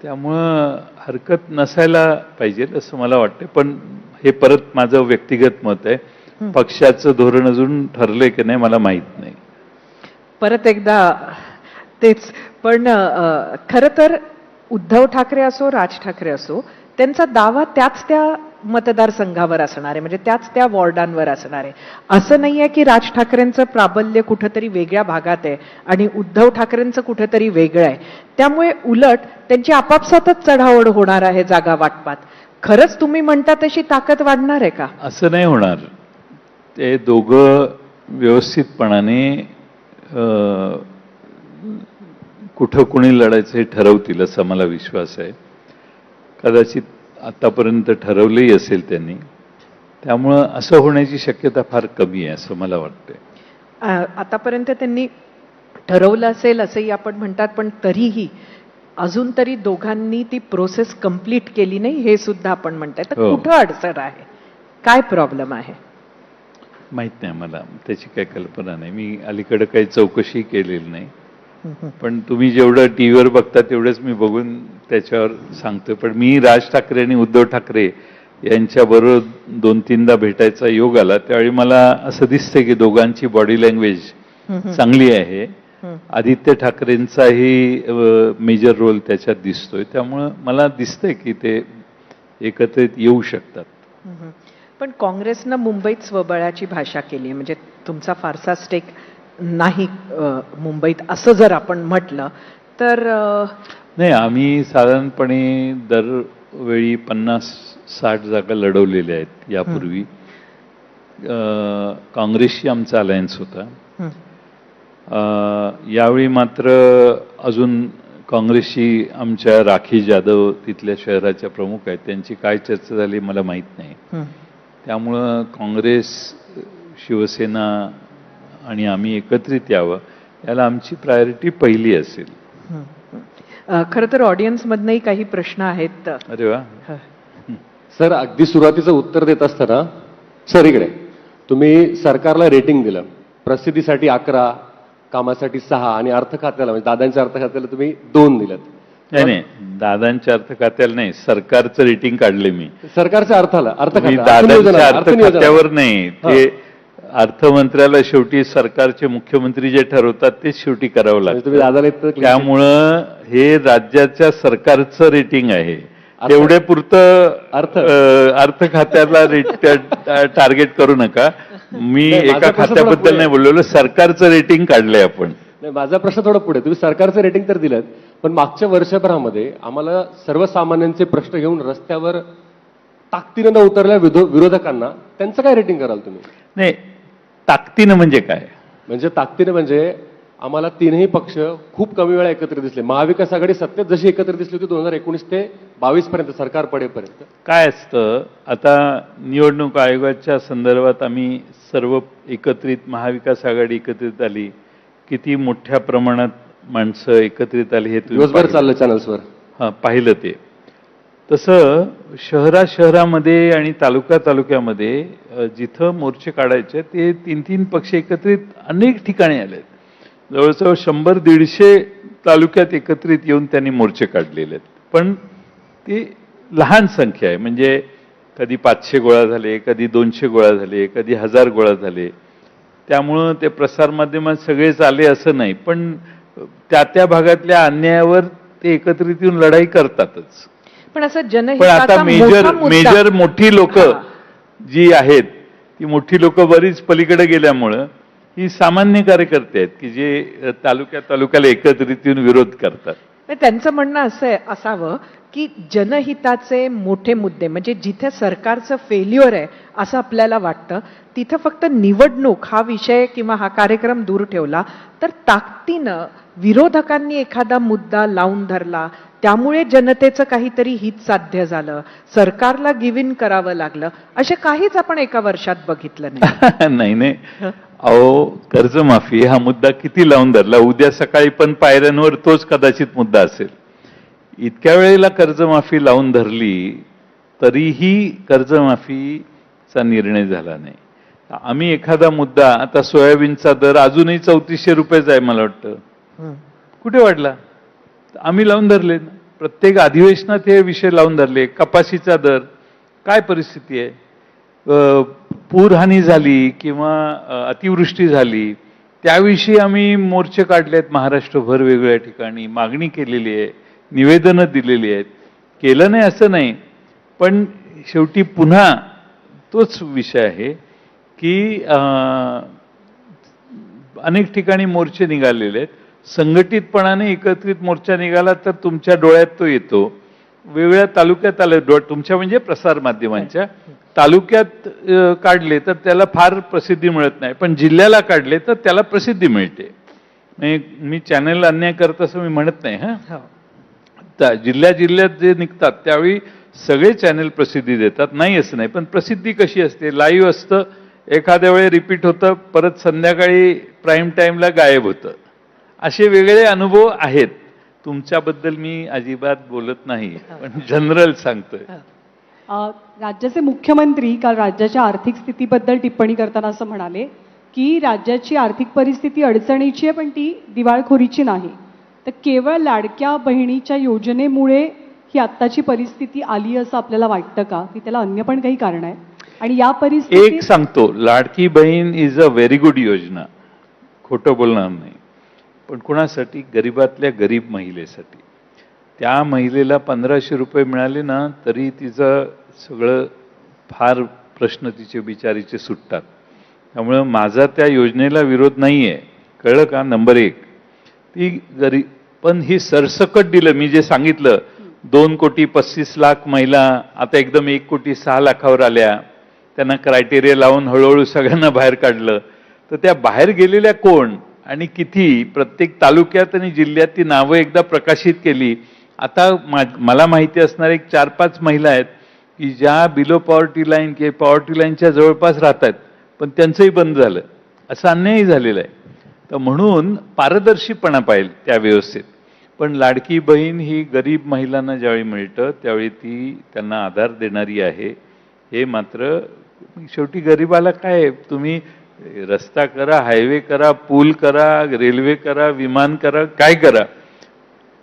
त्यामुळं हरकत नसायला पाहिजे असं मला वाटतं. पण हे परत माझं व्यक्तिगत मत आहे. पक्षाचं धोरण अजून ठरलंय की नाही मला माहित नाही. परत एकदा तेच. पण खरं तर उद्धव ठाकरे असो, राज ठाकरे असो, त्यांचा दावा त्याच त्या मतदारसंघावर असणार आहे, म्हणजे त्याच त्या वॉर्डांवर असणार आहे. असं नाहीये की राज ठाकरेंचं प्राबल्य कुठंतरी वेगळ्या भागात आहे आणि उद्धव ठाकरेंचं कुठंतरी वेगळं आहे. त्यामुळे उलट त्यांची आपापसातच चढाओढ होणार आहे जागा वाटपात. खरंच तुम्ही म्हणता तशी ताकद वाढणार आहे का? असं नाही होणार. ते दोघं व्यवस्थितपणाने कुठं कुणी लढायचं हे ठरवतील असा मला विश्वास आहे. कदाचित आतापर्यंत ठरवलंही असेल त्यांनी. त्यामुळं असं होण्याची शक्यता फार कमी आहे असं मला वाटतंय. आतापर्यंत त्यांनी ठरवलं असेल असंही आपण म्हणतात, पण तरीही अजून तरी दोघांनी ती प्रोसेस कंप्लीट केली नाही हे सुद्धा आपण म्हणताय. तर कुठं अडचण आहे, काय प्रॉब्लेम आहे? माहित नाही मला, त्याची काही कल्पना नाही. मी अलीकडे काही चौकशी केलेली नाही. पण तुम्ही जेवढं टीव्हीवर बघता तेवढंच मी बघून त्याच्यावर सांगतोय. पण मी राज ठाकरे आणि उद्धव ठाकरे यांच्याबरोबर 2-3दा भेटायचा योग आला. त्यावेळी मला असं दिसतंय की दोघांची बॉडी लँग्वेज चांगली आहे. आदित्य ठाकरेंचाही मेजर रोल त्याच्यात दिसतोय. त्यामुळं मला दिसतंय की ते एकत्रित येऊ शकतात. पण काँग्रेसनं मुंबईत स्वबळाची भाषा केली, म्हणजे तुमचा फारसा स्टेक नाही मुंबईत असं जर आपण म्हटलं तर? नाही, आम्ही साधारणपणे दरवेळी 50-60 जागा लढवलेल्या आहेत यापूर्वी. काँग्रेसशी आमचा अलायन्स होता. यावेळी मात्र अजून काँग्रेसशी आमच्या राखी जाधव तिथल्या शहराच्या प्रमुख आहेत, त्यांची काय चर्चा झाली मला माहीत नाही. त्यामुळं काँग्रेस, शिवसेना आणि आम्ही एकत्रित यावं याला आमची प्रायोरिटी पहिली असेल. खरं तर ऑडियन्समधनंही काही प्रश्न आहेत. अरे वा. सर, अगदी सुरुवातीचं उत्तर देत असताना सर इकडे तुम्ही सरकारला रेटिंग दिलं. प्रसिद्धीसाठी 11, कामासाठी 6 आणि अर्थ खात्याला म्हणजे दादांच्या अर्थ खात्याला तुम्ही 2 दिलं. नाही, दादांच्या अर्थ खात्याला नाही, सरकारचं रेटिंग काढले मी. सरकारच्या अर्थाला दादांच्या अर्थ खात्यावर नाही. ते अर्थमंत्र्याला शेवटी सरकारचे मुख्यमंत्री जे ठरवतात तेच शेवटी करावं लागतं. त्यामुळं हे राज्याच्या सरकारचं रेटिंग आहे. तेवढे पुरतं अर्थ खात्याला टार्गेट करू नका. मी एका खात्याबद्दल नाही बोललेलो, सरकारचं रेटिंग काढलंय आपण. माझा प्रश्न थोडा पुढे. तुम्ही सरकारचं रेटिंग तर दिलं, पण मागच्या वर्षभरामध्ये आम्हाला सर्वसामान्यांचे प्रश्न घेऊन रस्त्यावर ताकदीनं न उतरल्या विरोधकांना त्यांचं काय रेटिंग कराल तुम्ही? नाही, ताकदीनं म्हणजे काय? म्हणजे ताकदीनं म्हणजे आम्हाला तीनही पक्ष खूप कमी वेळा एकत्र दिसले. महाविकास आघाडी सत्तेत जशी एकत्र दिसली होती 2019 ते 22 पर्यंत सरकार पडेपर्यंत. काय असतं, आता निवडणूक आयोगाच्या संदर्भात आम्ही सर्व एकत्रित, महाविकास आघाडी एकत्रित आली, किती मोठ्या प्रमाणात माणसं एकत्रित आली हे तुम्ही दिवसभर चाललं चॅनल्सवर. पाहिलं ते. तसं शहरामध्ये आणि तालुक्यामध्ये जिथं मोर्चे काढायचे ते 3-3 पक्ष एकत्रित अनेक ठिकाणी आलेत. जवळजवळ 100-150 तालुक्यात एकत्रित येऊन त्यांनी मोर्चे काढलेले आहेत. पण ती लहान संख्या आहे, म्हणजे कधी 500 गोळा झाले, कधी 200 गोळा झाले, कधी 1000 गोळा झाले. त्यामुळं ते प्रसारमाध्यमात सगळेच आले असं नाही, पण त्या भागातल्या अन्यायावर ते एकत्रित येऊन लढाई करतातच. पण असं पण जनहिताचा आता मोठा मुद्दा मेजर मोठी लोक जी आहेत, ती मोठी लोक बरीच पलीकडे गेल्यामुळं ही सामान्य कार्यकर्ते आहेत की जे तालुक्याला एकत्रित येऊन विरोध करतात. त्यांचं म्हणणं असं असावं की जनहिताचे मोठे मुद्दे म्हणजे जिथे सरकारचं फेल्युअर आहे असं आपल्याला वाटतं, तिथं फक्त निवडणूक हा विषय किंवा हा कार्यक्रम दूर ठेवला तर ताकदीनं विरोधकांनी एखादा मुद्दा लावून धरला, त्यामुळे जनतेचं काहीतरी हित साध्य झालं, सरकारला गिव्ह इन करावं लागलं, असे काहीच आपण एका वर्षात बघितलं नाही. नाही. अहो, कर्जमाफी हा मुद्दा किती लावून धरला. उद्या सकाळी पण पायऱ्यांवर तोच कदाचित मुद्दा असेल. इतक्या वेळेला कर्जमाफी लावून धरली तरीही कर्जमाफीचा निर्णय झाला नाही. आम्ही एखादा मुद्दा, आता सोयाबीनचा दर अजूनही 3400 रुपयेच आहे मला वाटतं, कुठे वाढला? आम्ही लावून धरले. प्रत्येक अधिवेशनात हे विषय लावून धरले. कपाशीचा दर, काय परिस्थिती आहे, पूरहानी झाली किंवा अतिवृष्टी झाली त्याविषयी आम्ही मोर्चे काढलेत महाराष्ट्रभर, वेगवेगळ्या ठिकाणी मागणी केलेली आहे, निवेदनं दिलेली आहेत. केलं नाही असं नाही, पण शेवटी पुन्हा तोच विषय आहे की अनेक ठिकाणी मोर्चे निघालेले आहेत. संघटितपणाने एकत्रित मोर्चा निघाला तर तुमच्या डोळ्यात तो येतो. वेगवेगळ्या तालुक्यात आले, तुमच्या म्हणजे प्रसार माध्यमांच्या तालुक्यात काढले तर त्याला फार प्रसिद्धी मिळत नाही, पण जिल्ह्याला काढले तर त्याला प्रसिद्धी मिळते. मी चॅनल अन्याय करत असं मी म्हणत नाही. जिल्ह्यात जे निघतात त्यावेळी सगळे चॅनल प्रसिद्धी देतात, नाही असं नाही. पण प्रसिद्धी कशी असते, लाईव्ह असतं, एखाद्या वेळी रिपीट होतं, परत संध्याकाळी प्राईम टाईमला गायब होतं. असे वेगळे अनुभव आहेत. तुमच्याबद्दल मी अजिबात बोलत नाही, पण जनरल सांगतोय. राज्याचे मुख्यमंत्री काल राज्याच्या आर्थिक स्थितीबद्दल टिप्पणी करताना असं म्हणाले की राज्याची आर्थिक परिस्थिती अडचणीची आहे पण ती दिवाळखोरीची नाही. तर केवळ लाडक्या बहिणीच्या योजनेमुळे ही आत्ताची परिस्थिती आली असं आपल्याला वाटतं का, की त्याला अन्य पण काही कारण आहे? आणि या परिस्थितीत एक सांगतो, Ladki Bahin is a very good योजना, खोटं बोलणार नाही. पण कुणासाठी? गरीबातल्या गरीब महिलेसाठी. त्या महिलेला 1500 रुपये मिळाले ना तरी तिचं सगळं फार प्रश्न तिचे बिचारीचे सुटतात. त्यामुळं माझा त्या योजनेला विरोध नाही आहे, कळलं का? नंबर 1 ती गरीब, पण ही सरसकट दिलं. मी जे सांगितलं 2,35,00,000 महिला आता एकदम 1,06,00,000 आल्या. त्यांना क्रायटेरिया लावून हळूहळू सगळ्यांना बाहेर काढलं. तर त्या बाहेर गेलेल्या कोण आणि किती, प्रत्येक तालुक्यात आणि जिल्ह्यात ती नावं एकदा प्रकाशित केली. आता मला माहिती असणारे एक 4-5 महिला आहेत की ज्या बिलो पॉवर्टी लाईन किंवा पॉवर्टी लाईनच्या जवळपास राहतात, पण त्यांचंही बंद झालं. असा अन्यायही झालेला आहे. तर म्हणून पारदर्शीपणा पाहिजे त्या व्यवस्थेत. पण लाडकी बहीण ही गरीब महिलांना ज्यावेळी मिळतं त्यावेळी ती त्यांना आधार देणारी आहे. हे मात्र शेवटी गरिबाला काय, तुम्ही रस्ता करा, हायवे करा, पूल करा, रेल्वे करा, विमान करा, काय करा,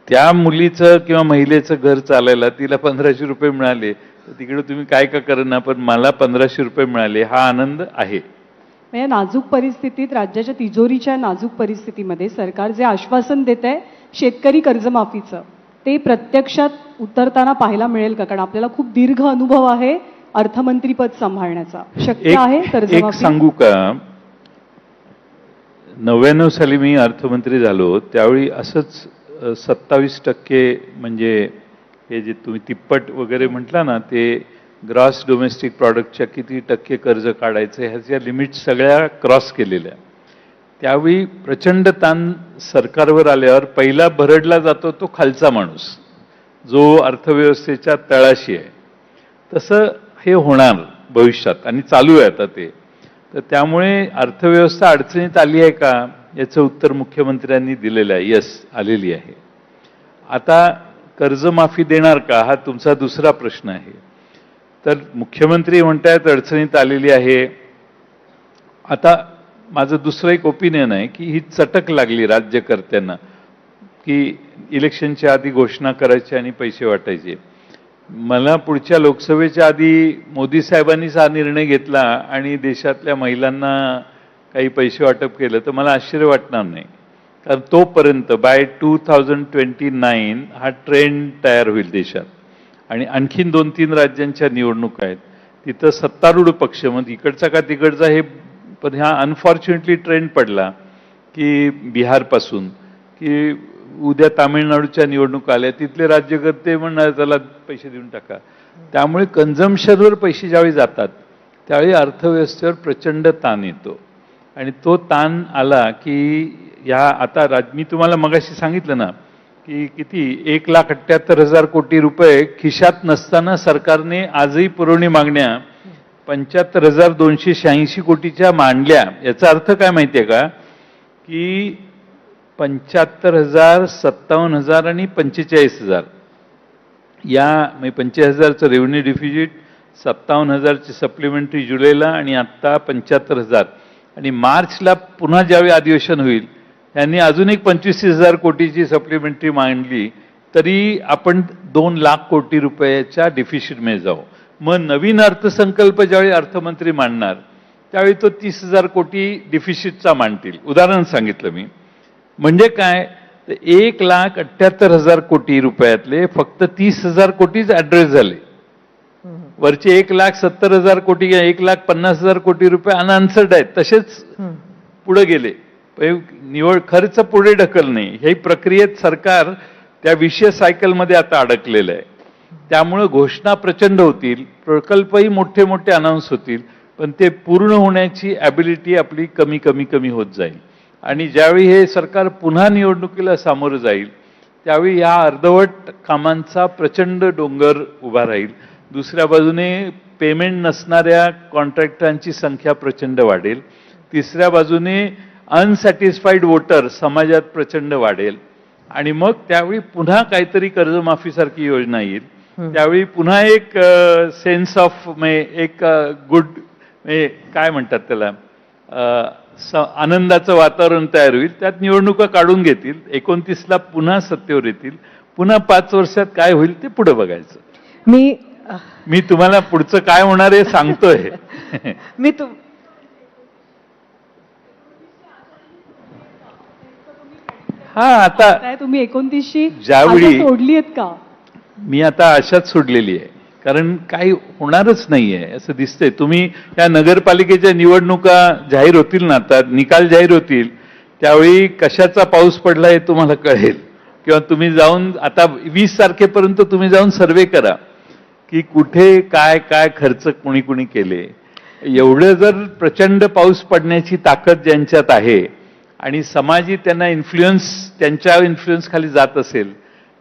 त्या मुलीचं किंवा महिलेचं घर चालायला तिला 1500 रुपये मिळाले तर तिकडे तुम्ही काय का करणार, पण मला 1500 रुपये मिळाले हा आनंद आहे. या नाजूक परिस्थितीत, राज्याच्या तिजोरीच्या नाजूक परिस्थितीमध्ये सरकार जे आश्वासन देत आहे शेतकरी कर्जमाफीचं, ते प्रत्यक्षात उतरताना पाहायला मिळेल का? कारण आपल्याला खूप दीर्घ अनुभव आहे अर्थमंत्रीपद सांभाळण्याचा. शक्य आहे कर्जमाफी? एक सांगू का, 99 साली मी अर्थमंत्री झालो त्यावेळी असंच 27% म्हणजे हे जे तुम्ही तिप्पट वगैरे म्हटला ना, ते ग्रॉस डोमेस्टिक प्रॉडक्टच्या किती टक्के कर्ज काढायचं ह्याच्या लिमिट सगळ्या क्रॉस केलेल्या. त्यावेळी प्रचंड ताण सरकारवर आल्यावर पहिला भरडला जातो तो खालचा माणूस, जो अर्थव्यवस्थेच्या तळाशी आहे. तसं हे होणार भविष्यात आणि चालू आहे आता ते. तर त्यामुळे अर्थव्यवस्था अडचणीत आली आहे का, याचं उत्तर मुख्यमंत्र्यांनी दिलेलं आहे. यस, आलेली आहे. आता कर्जमाफी देणार का, हा तुमचा दुसरा प्रश्न आहे. तर मुख्यमंत्री म्हणतायत अडचणीत आलेली आहे. आता माझं दुसरं एक ओपिनियन आहे की ही चटक लागली राज्यकर्त्यांना की इलेक्शनच्या आधी घोषणा करायची आणि पैसे वाटायचे. मला पुढच्या लोकसभेच्या आधी मोदी साहेबांनीच हा निर्णय घेतला आणि देशातल्या महिलांना काही पैसे वाटप केलं तर मला आश्चर्य वाटणार नाही. कारण तोपर्यंत बाय 2029 हा ट्रेंड तयार होईल देशात. आणि आणखीन 2-3 राज्यांच्या निवडणुका आहेत, तिथं सत्तारूढ पक्ष, मग इकडचा का तिकडचा हे, पण ह्या अनफॉर्च्युनेटली ट्रेंड पडला की बिहारपासून की उद्या तामिळनाडूच्या निवडणुका आल्या, तिथले राज्यकर्ते म्हणणार त्याला पैसे देऊन टाका. त्यामुळे कन्झम्पशनवर पैसे ज्यावेळी जातात त्यावेळी अर्थव्यवस्थेवर प्रचंड ताण येतो. आणि तो ताण आला की ह्या आता मी तुम्हाला मगाशी सांगितलं ना की किती 1,78,000 कोटी रुपये खिशात नसताना सरकारने आजही पुरवणी मागण्या 75,286 कोटीच्या मांडल्या. याचा अर्थ काय माहितीये का की 75,000, 57,000 आणि 45,000 या म्हणजे 45,000चं रेव्हेन्यू डिफिजिट, 57,000ची सप्लिमेंटरी जुलैला आणि आत्ता 75,000. आणि मार्चला पुन्हा ज्यावेळी अधिवेशन होईल यांनी अजून एक 25,000 कोटीची सप्लिमेंटरी मांडली तरी आपण 2 लाख कोटी रुपयाच्या डिफिसिटमध्ये जाऊ. मग नवीन अर्थसंकल्प ज्यावेळी अर्थमंत्री मांडणार त्यावेळी तो 30,000 कोटी डिफिसिटचा मांडतील. उदाहरण सांगितलं मी. म्हणजे काय, तर 1,78,000 कोटी रुपयातले फक्त 30,000 कोटीच ऍड्रेस झाले. वरचे 1,70,000 कोटी, 1,50,000 कोटी रुपये अनआन्सर्ड आहेत, तसेच पुढे गेले. निवड खर्च पुढे ढकल नाही, ही प्रक्रियेत सरकार त्या विषय सायकलमध्ये आता अडकलेलं आहे. त्यामुळे घोषणा प्रचंड होतील, प्रकल्पही मोठे मोठे अनाऊन्स होतील, पण ते पूर्ण होण्याची ॲबिलिटी आपली कमी कमी कमी होत जाईल. आणि ज्यावेळी हे सरकार पुन्हा निवडणुकीला सामोरं जाईल त्यावेळी या अर्धवट कामांचा प्रचंड डोंगर उभा राहील. दुसऱ्या बाजूने पेमेंट नसणाऱ्या कॉन्ट्रॅक्टरांची संख्या प्रचंड वाढेल. तिसऱ्या बाजूने अनसॅटिस्फाईड वोटर समाजात प्रचंड वाढेल. आणि मग त्यावेळी पुन्हा काहीतरी कर्जमाफीसारखी योजना येईल. त्यावेळी पुन्हा एक सेन्स ऑफ एक गुड काय म्हणतात त्याला आनंदाचं वातावरण तयार होईल. त्यात निवडणुका काढून घेतील, 29ला पुन्हा सत्तेवर येतील. पुन्हा 5 वर्षात काय होईल ते पुढे बघायचं. मी तुम्हाला पुढचं काय होणार आहे सांगतोय. हा आता तुम्ही 29शी ज्यावेळी सोडली आहेत का? मी आता आशाच सोडलेली आहे, कारण काही होणारच नाहीये असं दिसतंय. तुम्ही या नगरपालिकेच्या निवडणुका जाहीर होतील ना, आता निकाल जाहीर होतील त्यावेळी कशाचा पाऊस पडला हे तुम्हाला कळेल. किंवा तुम्ही जाऊन आता 20 तारखेपर्यंत तुम्ही जाऊन सर्वे करा की कुठे काय काय खर्च कोणी कोणी केले. एवढं जर प्रचंड पाऊस पडण्याची ताकद ज्यांच्यात आहे आणि समाजी त्यांना त्यांच्या इन्फ्लुएन्स खाली जात असेल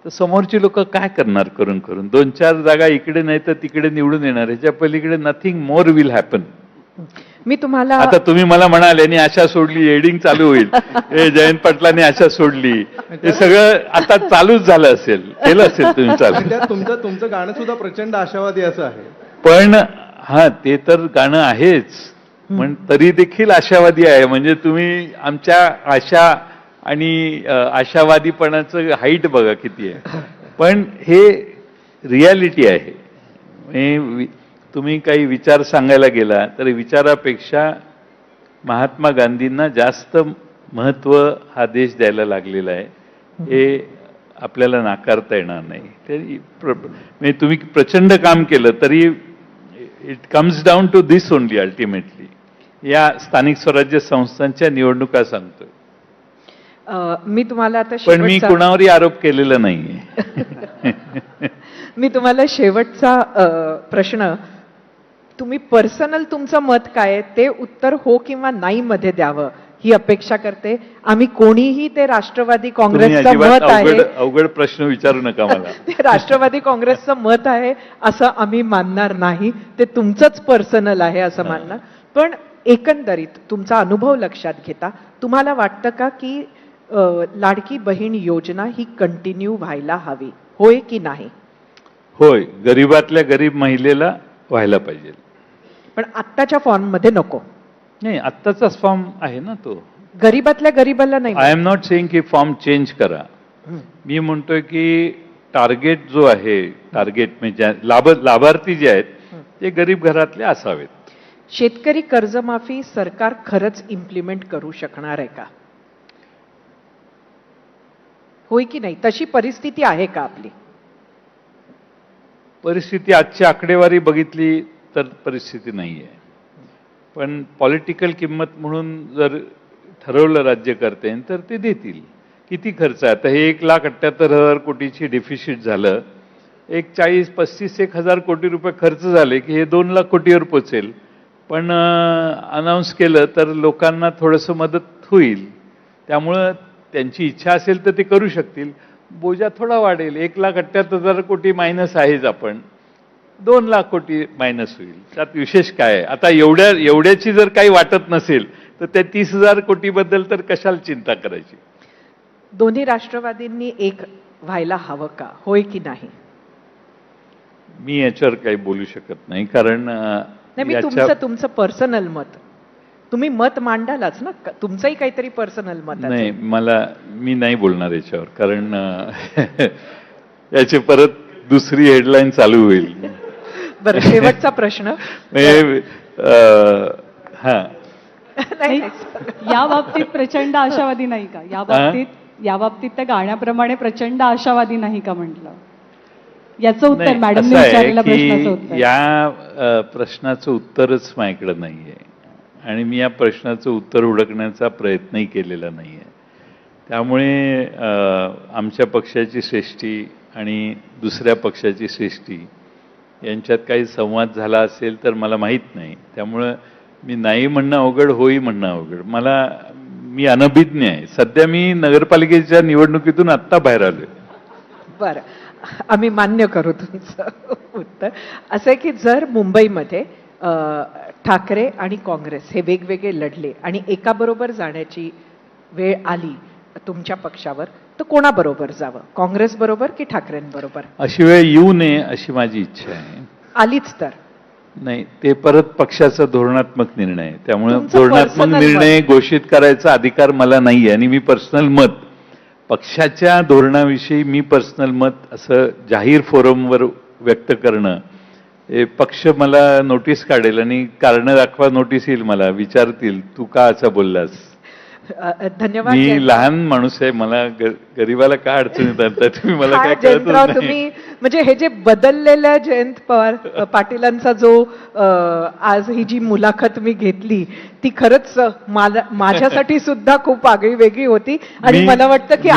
तर समोरची लोक काय करणार करून करून. 2-4 जागा इकडे नाही तर तिकडे निवडून येणार, ह्याच्या पलीकडे नथिंग मोर विल हॅपन. मी तुम्हाला आता तुम्ही मला म्हणाल यांनी आशा सोडली, एडिंग चालू होईल, जयंत पाटलांनी आशा सोडली, हे सगळं आता चालूच झालं असेल, केलं असेल तुम्ही चालू. तुमचं गाणं सुद्धा प्रचंड आशावादी असं आहे. पण हा ते तर गाणं आहेच, पण तरी देखील आशावादी आहे. म्हणजे तुम्ही आमच्या आशा आणि आशावादीपणाचं हाईट बघा किती आहे. पण हे रियालिटी आहे. तुम्ही काही विचार सांगायला गेला तर विचारापेक्षा महात्मा गांधींना जास्त महत्त्व हा देश द्यायला लागलेला आहे, हे आपल्याला नाकारता येणार नाही. म्हणजे तुम्ही प्रचंड काम केलं तरी it comes down to this only ultimately. या स्थानिक स्वराज्य संस्थांच्या निवडणुका सांगतोय. मी तुम्हाला आता पण मी कुणावरही आरोप केलेला नाहीये. मी तुम्हाला शेवटचा प्रश्न, तुम्ही पर्सनल तुमचं मत काय ते उत्तर हो किंवा नाही मध्ये द्यावं. ही अपेक्षा करते. आम्ही कोणीही ते राष्ट्रवादी तुम्ही काँग्रेसचं अजिबात मत आहे अवघड प्रश्न विचारू नका मला. ते राष्ट्रवादी काँग्रेसचं मत आहे असं आम्ही मानणार नाही. ते तुमचंच पर्सनल आहे असं मानणार. पण एकंदरीत तुमचा अनुभव लक्षात घेता तुम्हाला वाटतं का की लाडकी बहीण योजना ही कंटिन्यू व्हायला हवी, होय की नाही? होय, गरीबातल्या गरीब महिलेला व्हायला पाहिजे. पण आत्ताच्या फॉर्ममध्ये नको. नाही, आत्ताचाच फॉर्म आहे ना तो. गरीबातल्या गरीबाला नाही. आय एम नॉट सेइंग की फॉर्म चेंज करा. मी म्हणतोय की टार्गेट जो आहे, टार्गेट म्हणजे लाभार्थी जे आहेत ते गरीब घरातले असावेत. शेतकरी कर्जमाफी सरकार खरंच इम्प्लिमेंट करू शकणार आहे का, होय की नाही? तशी परिस्थिती आहे का आपली? परिस्थिती आजची आकडेवारी बघितली तर परिस्थिती नाही आहे. पण पॉलिटिकल किंमत म्हणून जर ठरवलं राज्यकर्त्यांनी तर ते देतील. किती खर्च आहे आता? हे 1,78,000 कोटीची डेफिसिट झालं. एक 40-35,000 कोटी रुपये खर्च झाले की हे 2 लाख कोटीवर पोचेल. पण अनाऊन्स केलं तर लोकांना थोडंसं मदत होईल. त्यामुळं त्यांची इच्छा असेल तर ते करू शकतील. बोजा थोडा वाढेल. 1,78,000 कोटी मायनस आहेच, आपण 2 लाख कोटी मायनस होईल. त्यात विशेष काय आहे? आता एवढ्याची जर काही वाटत नसेल तर त्या 30,000 कोटीबद्दल तर कशाला चिंता करायची? दोन्ही राष्ट्रवादींनी एक व्हायला हवं का, होय की नाही? मी याच्यावर काही बोलू शकत नाही, कारण नाही, मी तुमचं पर्सनल मत, तुम्ही मत मांडालच ना, तुमचंही काहीतरी पर्सनल मत नाही. मी नाही बोलणार याच्यावर, कारण याचे परत दुसरी हेडलाईन चालू होईल. बरं, शेवटचा प्रश्न. नाही, या बाबतीत प्रचंड आशावादी नाही का? या बाबतीत त्या गाण्याप्रमाणे प्रचंड आशावादी नाही का म्हटलं? याचं उत्तर मॅडमने विचारलेल्या प्रश्नाचं उत्तर. या प्रश्नाचं उत्तरच माझ्याकडे नाहीये आणि मी या प्रश्नाचं उत्तर हुडकण्याचा प्रयत्नही केलेला नाहीये. त्यामुळे आमच्या पक्षाची श्रेष्ठी आणि दुसऱ्या पक्षाची श्रेष्ठी यांच्यात काही संवाद झाला असेल तर मला माहीत नाही. त्यामुळं मी नाही म्हणणं अवघड, होई म्हणणं अवघड. मी अनभिज्ञ आहे. सध्या मी नगरपालिकेच्या निवडणुकीतून आत्ता बाहेर आलोय. बरं, आम्ही मान्य करू तुमचं उत्तर. असं आहे की जर मुंबईमध्ये ठाकरे आणि काँग्रेस हे वेगवेगळे लढले आणि एकाबरोबर जाण्याची वेळ आली तुमच्या पक्षावर, तर कोणाबरोबर जावं? काँग्रेस बरोबर की ठाकरेंबरोबर? अशी वेळ येऊ नये अशी माझी इच्छा आहे. आलीच तर नाही, ते परत पक्षाचा धोरणात्मक निर्णय आहे. त्यामुळे तुमचं धोरणात्मक personal निर्णय घोषित करायचा अधिकार मला नाही आहे. आणि मी पर्सनल मत, पक्षाच्या धोरणाविषयी मी पर्सनल मत असं जाहीर फोरमवर व्यक्त करणं, हे पक्ष मला नोटीस काढेल आणि कारण दाखवा नोटीस येईल, मला विचारतील तू का असं बोललास. धन्यवाद. मी लहान माणूस आहे, मला गरीबाला काय अडचण येतात तुम्ही मला काय जयंतराव, कळत तुम्ही म्हणजे हे जे बदललेल्या जयंत पवार पाटीलांचा जो आज ही जी मुलाखत मी घेतली ती खरंच माझ्यासाठी सुद्धा खूप आगळी वेगळी होती. आणि मला वाटतं की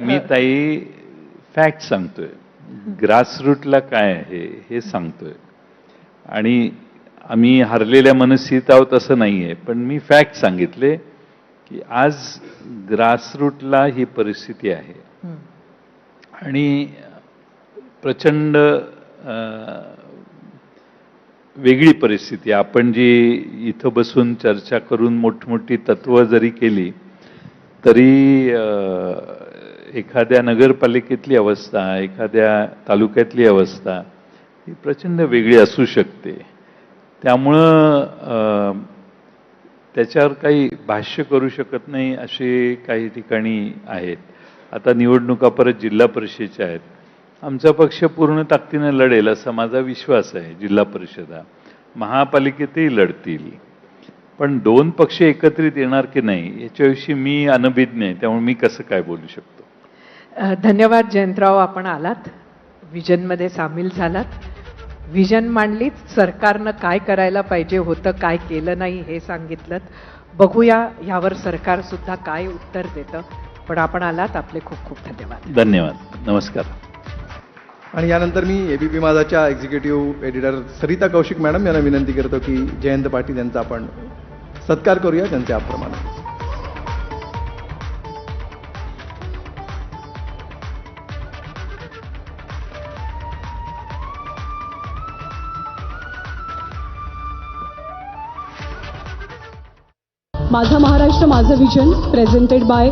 मी ताई फॅक्ट सांगतोय, ग्रासरूटला काय आहे हे सांगतोय. आणि आम्ही हरलेल्या मनस्थितीत आहोत असं नाहीये, पण मी फॅक्ट सांगितले की आज ग्रासरूटला ही परिस्थिती आहे. आणि प्रचंड वेगळी परिस्थिती. आपण जी इथं बसून चर्चा करून मोठमोठी तत्व जरी केली तरी एखाद्या नगरपालिकेतली अवस्था, एखाद्या तालुक्यातली अवस्था ही प्रचंड वेगळी असू शकते. त्यामुळं त्याच्यावर काही भाष्य करू शकत नाही असे काही ठिकाणी आहेत. आता निवडणुका परत जिल्हा परिषदेच्या आहेत. आमचा पक्ष पूर्ण ताकदीनं लढेल असा माझा विश्वास आहे. जिल्हा परिषदा, महापालिकेतही लढतील. पण 2 पक्ष एकत्रित येणार की नाही याच्याविषयी मी अनभिज्ञ आहे. त्यामुळे मी कसं काय बोलू शकतो. धन्यवाद जयंतराव, आपण आलात, विजनमध्ये सामील झालात, विजन मांडलीत, सरकारनं काय करायला पाहिजे होतं, काय केलं नाही हे सांगितलं. बघूया यावर सरकार सुद्धा काय उत्तर देतं. पण आपण आलात, आपले खूप खूप धन्यवाद. धन्यवाद, नमस्कार. आणि यानंतर मी एबीपी माझाच्या executive editor Sarita Kaushik madam यांना विनंती करतो की जयंत पाटील यांचा आपण सत्कार करूया त्यांच्या अप्रमाणे. माझा महाराष्ट्र माझं विजन प्रेझेंटेड बाय